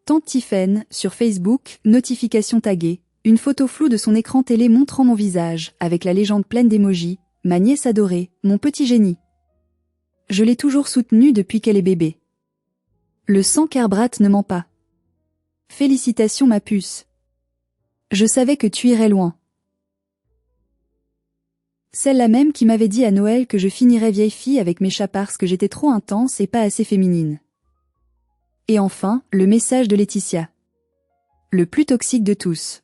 Tante Tiphaine, sur Facebook, notification taguée, une photo floue de son écran télé montrant mon visage, avec la légende pleine d'émojis, ma nièce adorée, mon petit génie. Je l'ai toujours soutenue depuis qu'elle est bébé. Le sang Kerbrat ne ment pas. Félicitations ma puce. Je savais que tu irais loin. Celle-là même qui m'avait dit à Noël que je finirais vieille fille avec mes chats parce que j'étais trop intense et pas assez féminine. Et enfin, le message de Laetitia. Le plus toxique de tous.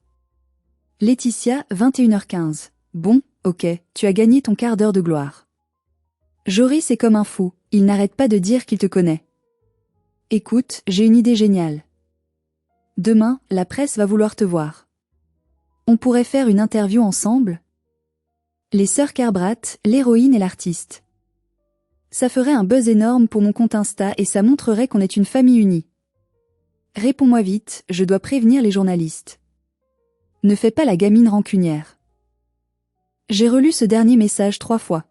Laetitia, 21h15. Bon, ok, tu as gagné ton quart d'heure de gloire. Joris est comme un fou, il n'arrête pas de dire qu'il te connaît. Écoute, j'ai une idée géniale. Demain, la presse va vouloir te voir. On pourrait faire une interview ensemble? Les sœurs Kerbrat, l'héroïne et l'artiste. Ça ferait un buzz énorme pour mon compte Insta et ça montrerait qu'on est une famille unie. Réponds-moi vite, je dois prévenir les journalistes. Ne fais pas la gamine rancunière. J'ai relu ce dernier message 3 fois.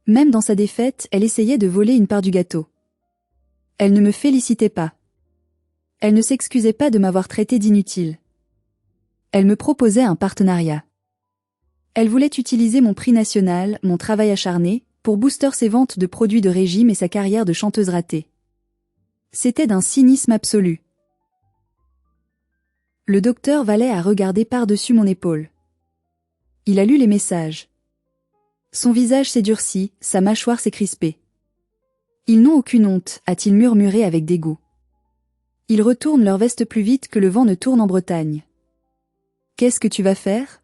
Même dans sa défaite, elle essayait de voler une part du gâteau. Elle ne me félicitait pas. Elle ne s'excusait pas de m'avoir traité d'inutile. Elle me proposait un partenariat. Elle voulait utiliser mon prix national, mon travail acharné, pour booster ses ventes de produits de régime et sa carrière de chanteuse ratée. C'était d'un cynisme absolu. Le docteur Vallet a regardé par-dessus mon épaule. Il a lu les messages. Son visage s'est durci, sa mâchoire s'est crispée. Ils n'ont aucune honte, a-t-il murmuré avec dégoût. Ils retournent leur veste plus vite que le vent ne tourne en Bretagne. Qu'est-ce que tu vas faire?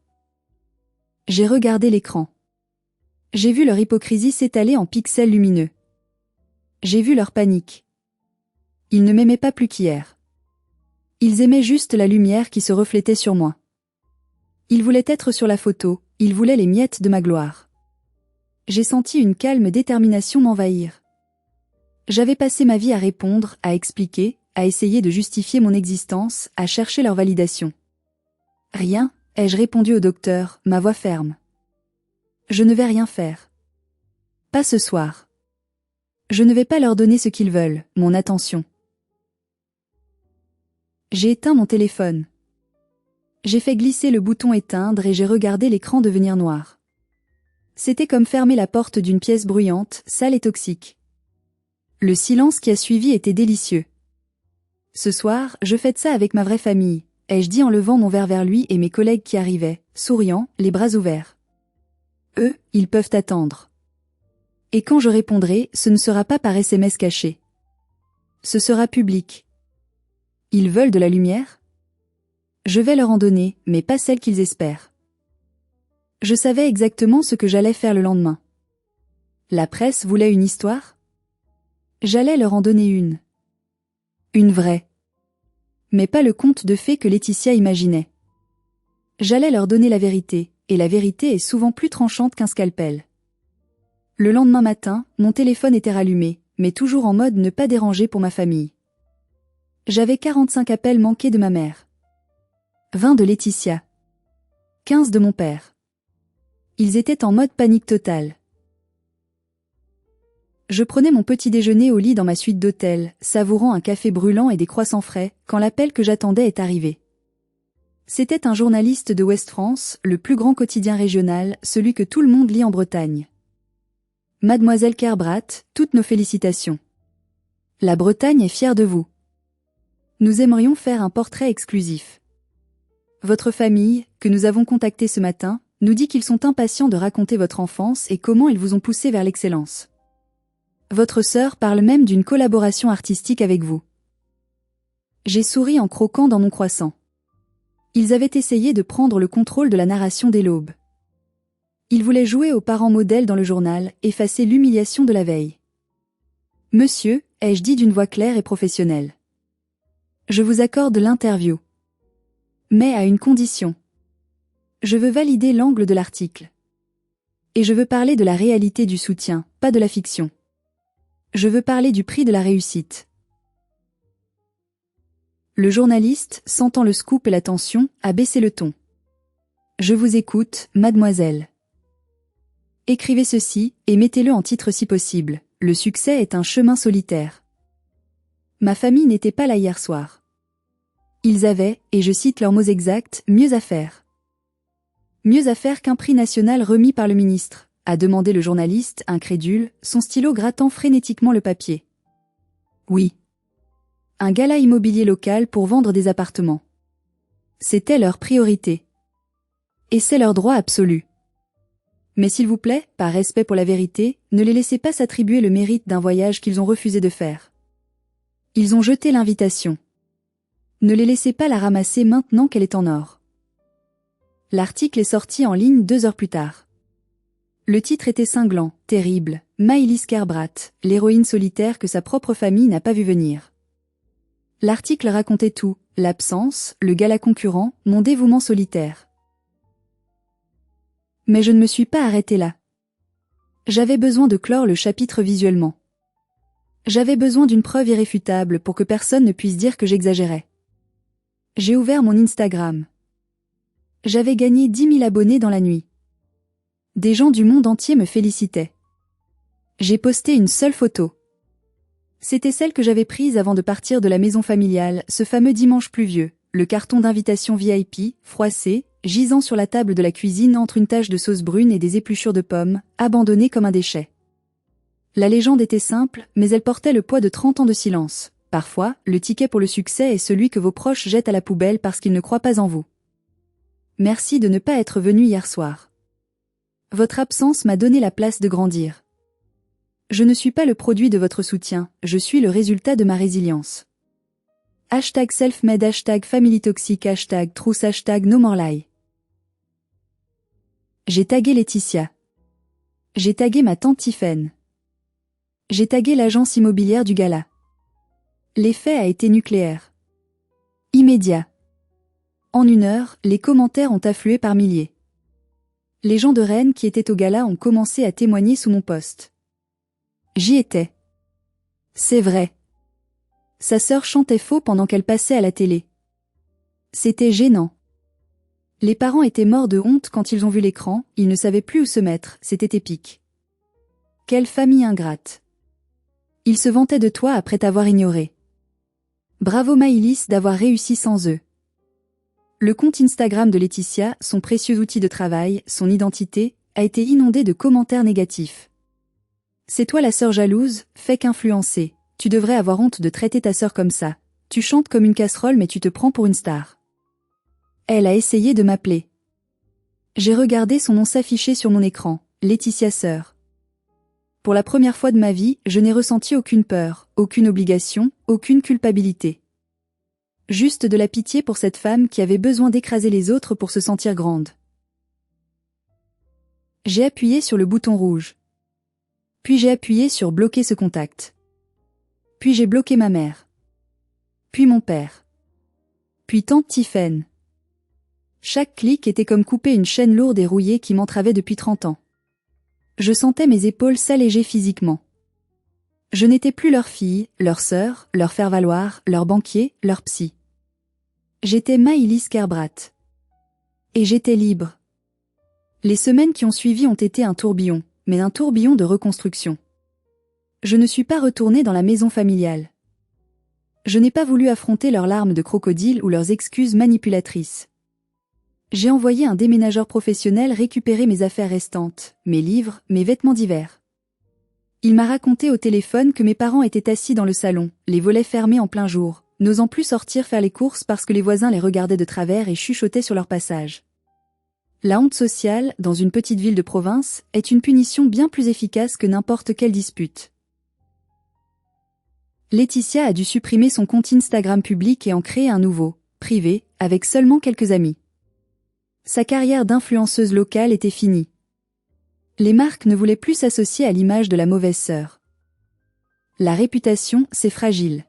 J'ai regardé l'écran. J'ai vu leur hypocrisie s'étaler en pixels lumineux. J'ai vu leur panique. Ils ne m'aimaient pas plus qu'hier. Ils aimaient juste la lumière qui se reflétait sur moi. Ils voulaient être sur la photo, ils voulaient les miettes de ma gloire. J'ai senti une calme détermination m'envahir. J'avais passé ma vie à répondre, à expliquer, à essayer de justifier mon existence, à chercher leur validation. Rien, ai-je répondu au docteur, ma voix ferme. Je ne vais rien faire. Pas ce soir. Je ne vais pas leur donner ce qu'ils veulent, mon attention. J'ai éteint mon téléphone. J'ai fait glisser le bouton éteindre et j'ai regardé l'écran devenir noir. C'était comme fermer la porte d'une pièce bruyante, sale et toxique. Le silence qui a suivi était délicieux. Ce soir, je fête ça avec ma vraie famille, ai-je dit en levant mon verre vers lui et mes collègues qui arrivaient, souriant, les bras ouverts. Eux, ils peuvent attendre. Et quand je répondrai, ce ne sera pas par SMS caché. Ce sera public. Ils veulent de la lumière ? Je vais leur en donner, mais pas celle qu'ils espèrent. Je savais exactement ce que j'allais faire le lendemain. La presse voulait une histoire ? J'allais leur en donner une. Une vraie. Mais pas le conte de fées que Laetitia imaginait. J'allais leur donner la vérité, et la vérité est souvent plus tranchante qu'un scalpel. Le lendemain matin, mon téléphone était rallumé, mais toujours en mode ne pas déranger pour ma famille. J'avais 45 appels manqués de ma mère. 20 de Laetitia. 15 de mon père. Ils étaient en mode panique totale. Je prenais mon petit déjeuner au lit dans ma suite d'hôtel, savourant un café brûlant et des croissants frais, quand l'appel que j'attendais est arrivé. C'était un journaliste de Ouest France, le plus grand quotidien régional, celui que tout le monde lit en Bretagne. Mademoiselle Kerbrat, toutes nos félicitations. La Bretagne est fière de vous. Nous aimerions faire un portrait exclusif. Votre famille, que nous avons contactée ce matin, nous dit qu'ils sont impatients de raconter votre enfance et comment ils vous ont poussé vers l'excellence. Votre sœur parle même d'une collaboration artistique avec vous. J'ai souri en croquant dans mon croissant. Ils avaient essayé de prendre le contrôle de la narration dès l'aube. Ils voulaient jouer aux parents modèles dans le journal, effacer l'humiliation de la veille. Monsieur, ai-je dit d'une voix claire et professionnelle. Je vous accorde l'interview. Mais à une condition. Je veux valider l'angle de l'article. Et je veux parler de la réalité du soutien, pas de la fiction. Je veux parler du prix de la réussite. Le journaliste, sentant le scoop et la tension, a baissé le ton. Je vous écoute, mademoiselle. Écrivez ceci, et mettez-le en titre si possible. Le succès est un chemin solitaire. Ma famille n'était pas là hier soir. Ils avaient, et je cite leurs mots exacts, mieux à faire. Mieux à faire qu'un prix national remis par le ministre, a demandé le journaliste, incrédule, son stylo grattant frénétiquement le papier. Oui. Un gala immobilier local pour vendre des appartements. C'était leur priorité. Et c'est leur droit absolu. Mais s'il vous plaît, par respect pour la vérité, ne les laissez pas s'attribuer le mérite d'un voyage qu'ils ont refusé de faire. Ils ont jeté l'invitation. Ne les laissez pas la ramasser maintenant qu'elle est en or. L'article est sorti en ligne 2 heures plus tard. Le titre était cinglant, terrible, Maëlys Kerbrat, l'héroïne solitaire que sa propre famille n'a pas vu venir. L'article racontait tout, l'absence, le gala concurrent, mon dévouement solitaire. Mais je ne me suis pas arrêtée là. J'avais besoin de clore le chapitre visuellement. J'avais besoin d'une preuve irréfutable pour que personne ne puisse dire que j'exagérais. J'ai ouvert mon Instagram. J'avais gagné 10 000 abonnés dans la nuit. Des gens du monde entier me félicitaient. J'ai posté une seule photo. C'était celle que j'avais prise avant de partir de la maison familiale, ce fameux dimanche pluvieux, le carton d'invitation VIP, froissé, gisant sur la table de la cuisine entre une tache de sauce brune et des épluchures de pommes, abandonnées comme un déchet. La légende était simple, mais elle portait le poids de 30 ans de silence. Parfois, le ticket pour le succès est celui que vos proches jettent à la poubelle parce qu'ils ne croient pas en vous. Merci de ne pas être venu hier soir. Votre absence m'a donné la place de grandir. Je ne suis pas le produit de votre soutien, je suis le résultat de ma résilience. #selfmade, #familytoxique, #trousse, #nomorlie. J'ai tagué Laetitia. J'ai tagué ma tante Tiffaine. J'ai tagué l'agence immobilière du gala. L'effet a été nucléaire. Immédiat. En 1 heure, les commentaires ont afflué par milliers. Les gens de Rennes qui étaient au gala ont commencé à témoigner sous mon post. J'y étais. C'est vrai. Sa sœur chantait faux pendant qu'elle passait à la télé. C'était gênant. Les parents étaient morts de honte quand ils ont vu l'écran, ils ne savaient plus où se mettre, c'était épique. Quelle famille ingrate. Ils se vantaient de toi après t'avoir ignoré. Bravo Maëlys d'avoir réussi sans eux. Le compte Instagram de Laetitia, son précieux outil de travail, son identité, a été inondé de commentaires négatifs. C'est toi la sœur jalouse, fais qu'influencer. Tu devrais avoir honte de traiter ta sœur comme ça. Tu chantes comme une casserole mais tu te prends pour une star. Elle a essayé de m'appeler. J'ai regardé son nom s'afficher sur mon écran, Laetitia Sœur. Pour la première fois de ma vie, je n'ai ressenti aucune peur, aucune obligation, aucune culpabilité. Juste de la pitié pour cette femme qui avait besoin d'écraser les autres pour se sentir grande. J'ai appuyé sur le bouton rouge. Puis j'ai appuyé sur bloquer ce contact. Puis j'ai bloqué ma mère. Puis mon père. Puis tante Tiphaine. Chaque clic était comme couper une chaîne lourde et rouillée qui m'entravait depuis 30 ans. Je sentais mes épaules s'alléger physiquement. Je n'étais plus leur fille, leur sœur, leur faire-valoir, leur banquier, leur psy. J'étais Maëlys Kerbrat. Et j'étais libre. Les semaines qui ont suivi ont été un tourbillon, mais un tourbillon de reconstruction. Je ne suis pas retournée dans la maison familiale. Je n'ai pas voulu affronter leurs larmes de crocodile ou leurs excuses manipulatrices. J'ai envoyé un déménageur professionnel récupérer mes affaires restantes, mes livres, mes vêtements d'hiver. Il m'a raconté au téléphone que mes parents étaient assis dans le salon, les volets fermés en plein jour, n'osant plus sortir faire les courses parce que les voisins les regardaient de travers et chuchotaient sur leur passage. La honte sociale, dans une petite ville de province, est une punition bien plus efficace que n'importe quelle dispute. Laetitia a dû supprimer son compte Instagram public et en créer un nouveau, privé, avec seulement quelques amis. Sa carrière d'influenceuse locale était finie. Les marques ne voulaient plus s'associer à l'image de la mauvaise sœur. La réputation, c'est fragile.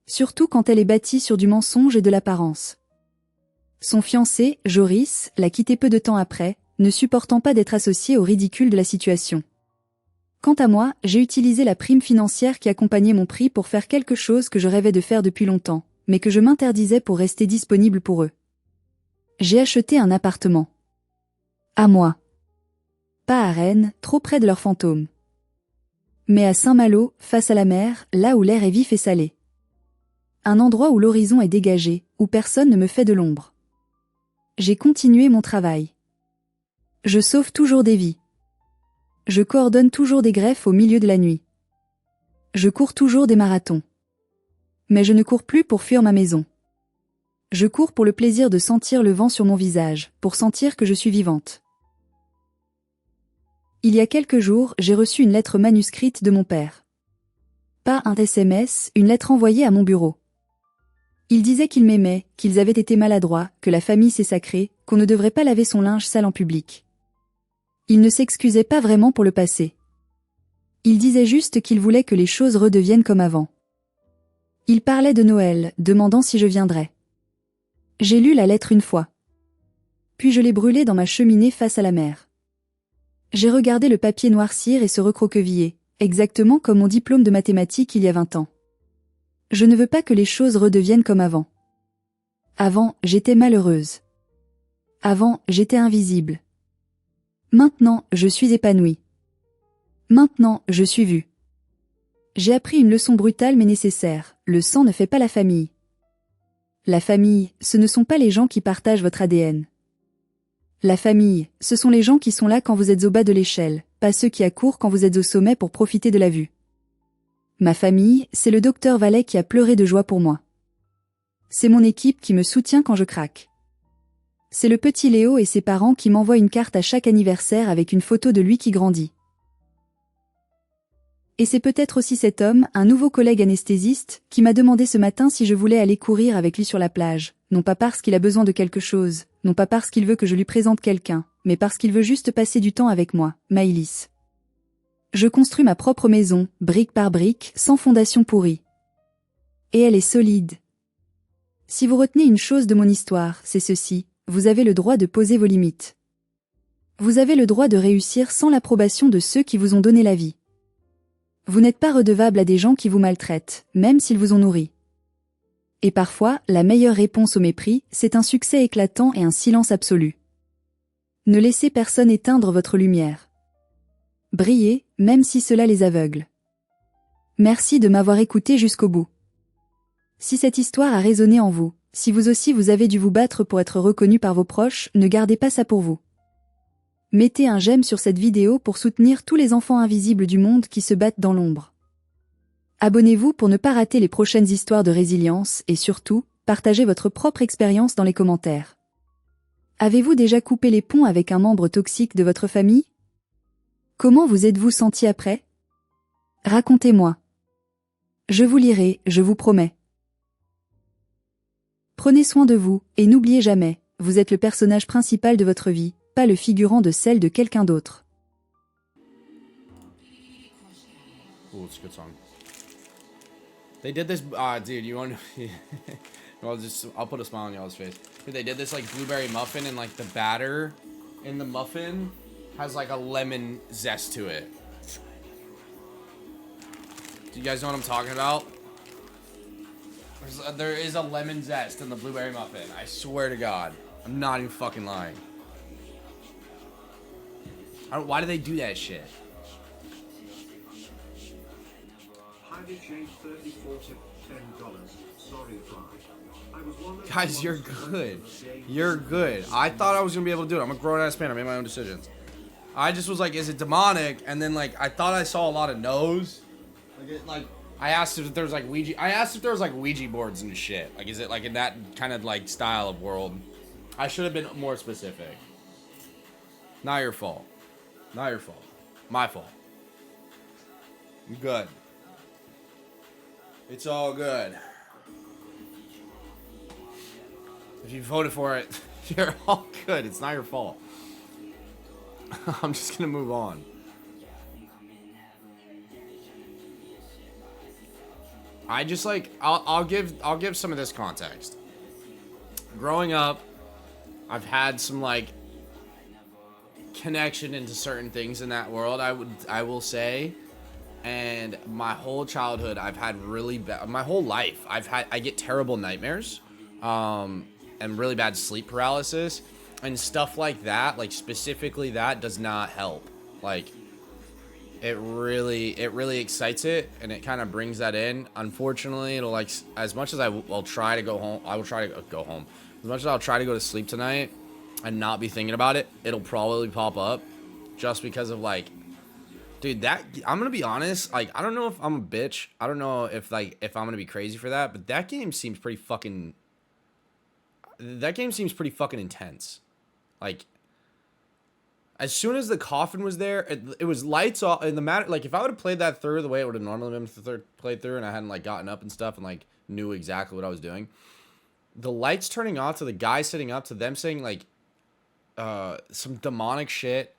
Surtout quand elle est bâtie sur du mensonge et de l'apparence. Son fiancé, Joris, l'a quitté peu de temps après, ne supportant pas d'être associé au ridicule de la situation. Quant à moi, j'ai utilisé la prime financière qui accompagnait mon prix pour faire quelque chose que je rêvais de faire depuis longtemps, mais que je m'interdisais pour rester disponible pour eux. J'ai acheté un appartement. À moi. Pas à Rennes, trop près de leurs fantômes. Mais à Saint-Malo, face à la mer, là où l'air est vif et salé. Un endroit où l'horizon est dégagé, où personne ne me fait de l'ombre. J'ai continué mon travail. Je sauve toujours des vies. Je coordonne toujours des greffes au milieu de la nuit. Je cours toujours des marathons. Mais je ne cours plus pour fuir ma maison. Je cours pour le plaisir de sentir le vent sur mon visage, pour sentir que je suis vivante. Il y a quelques jours, j'ai reçu une lettre manuscrite de mon père. Pas un SMS, une lettre envoyée à mon bureau. Il disait qu'il m'aimait, qu'ils avaient été maladroits, que la famille c'est sacré, qu'on ne devrait pas laver son linge sale en public. Il ne s'excusait pas vraiment pour le passé. Il disait juste qu'il voulait que les choses redeviennent comme avant. Il parlait de Noël, demandant si je viendrais. J'ai lu la lettre une fois. Puis je l'ai brûlée dans ma cheminée face à la mer. J'ai regardé le papier noircir et se recroqueviller, exactement comme mon diplôme de mathématiques il y a 20 ans. Je ne veux pas que les choses redeviennent comme avant. Avant, j'étais malheureuse. Avant, j'étais invisible. Maintenant, je suis épanouie. Maintenant, je suis vue. J'ai appris une leçon brutale mais nécessaire, le sang ne fait pas la famille. La famille, ce ne sont pas les gens qui partagent votre ADN. La famille, ce sont les gens qui sont là quand vous êtes au bas de l'échelle, pas ceux qui accourent quand vous êtes au sommet pour profiter de la vue. Ma famille, c'est le docteur Vallet qui a pleuré de joie pour moi. C'est mon équipe qui me soutient quand je craque. C'est le petit Léo et ses parents qui m'envoient une carte à chaque anniversaire avec une photo de lui qui grandit. Et c'est peut-être aussi cet homme, un nouveau collègue anesthésiste, qui m'a demandé ce matin si je voulais aller courir avec lui sur la plage, non pas parce qu'il a besoin de quelque chose, non pas parce qu'il veut que je lui présente quelqu'un, mais parce qu'il veut juste passer du temps avec moi, Maëlys. Je construis ma propre maison, brique par brique, sans fondation pourrie. Et elle est solide. Si vous retenez une chose de mon histoire, c'est ceci, vous avez le droit de poser vos limites. Vous avez le droit de réussir sans l'approbation de ceux qui vous ont donné la vie. Vous n'êtes pas redevable à des gens qui vous maltraitent, même s'ils vous ont nourri. Et parfois, la meilleure réponse au mépris, c'est un succès éclatant et un silence absolu. Ne laissez personne éteindre votre lumière. Brillez, même si cela les aveugle. Merci de m'avoir écouté jusqu'au bout. Si cette histoire a résonné en vous, si vous aussi vous avez dû vous battre pour être reconnu par vos proches, ne gardez pas ça pour vous. Mettez un j'aime sur cette vidéo pour soutenir tous les enfants invisibles du monde qui se battent dans l'ombre. Abonnez-vous pour ne pas rater les prochaines histoires de résilience et surtout, partagez votre propre expérience dans les commentaires. Avez-vous déjà coupé les ponts avec un membre toxique de votre famille? Comment vous êtes-vous senti après? Racontez-moi. Je vous lirai, je vous promets. Prenez soin de vous, et n'oubliez jamais, vous êtes le personnage principal de votre vie, pas le figurant de celle de quelqu'un d'autre. Ooh, it's a good song. They did this, dude, you want I'll put a smile on y'all's face. Dude, they did this, like, blueberry muffin, and, like, the batter in the muffin has, like, a lemon zest to it. Do you guys know what I'm talking about? There is a lemon zest in the blueberry muffin. I swear to God. I'm not even fucking lying. Why do they do that shit? Guys, you're good. You're good. I thought I was gonna be able to do it. I'm a grown-ass man. I made my own decisions. I just was like, is it demonic? And then, like, I thought I saw a lot of no's. Like, I asked if there was, like, Ouija boards and shit. Like, is it, like, in that kind of, like, style of world? I should have been more specific. Not your fault. Not your fault. My fault. I'm good. It's all good. If you voted for it, you're all good. It's not your fault. I'm just gonna move on. I just like I'll give some of this context. Growing up, I've had some like connection into certain things in that world. I will say, and my whole childhood I've had really bad. My whole life I get terrible nightmares, and really bad sleep paralysis, and stuff like that. Like specifically that does not help. Like it really excites it, and it kind of brings that in. Unfortunately, it'll like as much as I will try to go home. I will try to go home. As much as I'll try to go to sleep tonight and not be thinking about it, it'll probably pop up just because of like, dude, that I'm gonna be honest, like I don't know if I'm a bitch. I don't know if I'm gonna be crazy for that, but that game seems pretty fucking intense. Like as soon as the coffin was there, it was lights off. And the matter, like, if I would have played that through the way it would have normally been played through, and I hadn't like gotten up and stuff, and like knew exactly what I was doing, the lights turning off to the guy sitting up to them saying like some demonic shit,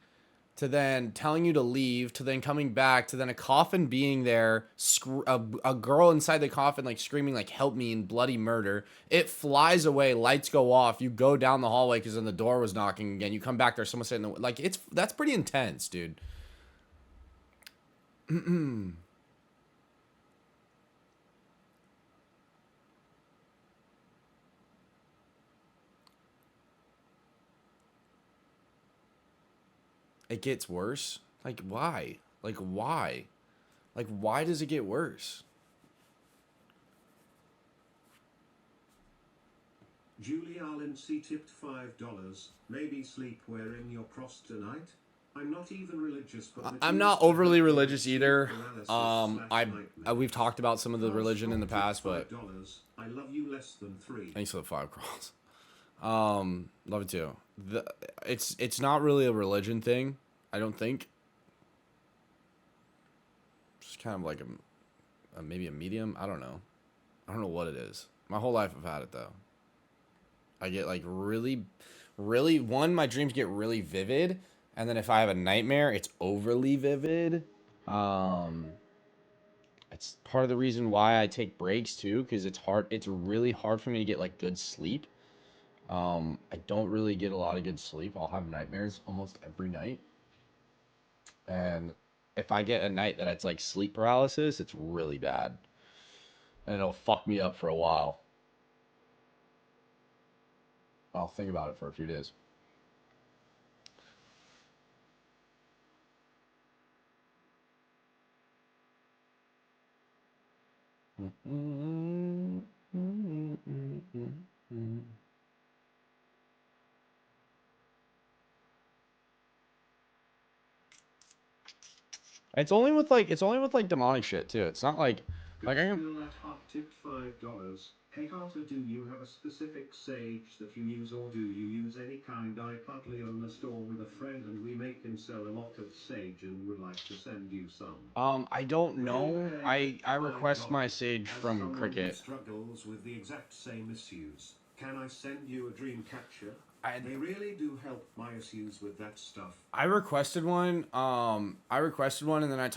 to then telling you to leave, to then coming back, to then a coffin being there, a girl inside the coffin like screaming like help me in bloody murder. It flies away, lights go off, you go down the hallway because then the door was knocking again, you come back, there's someone sitting there. Like that's pretty intense, dude. It gets worse. Like why? Like why? Like why does it get worse? Julie Allen C tipped $5. Maybe sleep wearing your cross tonight. I'm not even religious, but I'm not overly religious either. We've talked about some of the religion in the past, but I love you less than 3. Thanks for the 5 cross. Love it too. It's not really a religion thing, I don't think. Just kind of like maybe a medium. I don't know what it is. My whole life I've had it though. I get like really, my dreams get really vivid, and then if I have a nightmare, it's overly vivid. It's part of the reason why I take breaks too, because it's really hard for me to get like good sleep. I don't really get a lot of good sleep. I'll have nightmares almost every night. And if I get a night that it's like sleep paralysis, it's really bad. And it'll fuck me up for a while. I'll think about it for a few days. It's only with like demonic shit too. It's not like I can. Bill at Hot tipped $5. Hey Carter, do you have a specific sage that you use, or do you use any kind? I partly own a store with a friend and we make him sell a lot of sage and would like to send you some. I don't know. I request my sage As from someone who Cricket. struggles with the exact same issues, can I send you a dream catcher? I- They really do help my issues with that stuff. I requested one. I requested one, and then I talked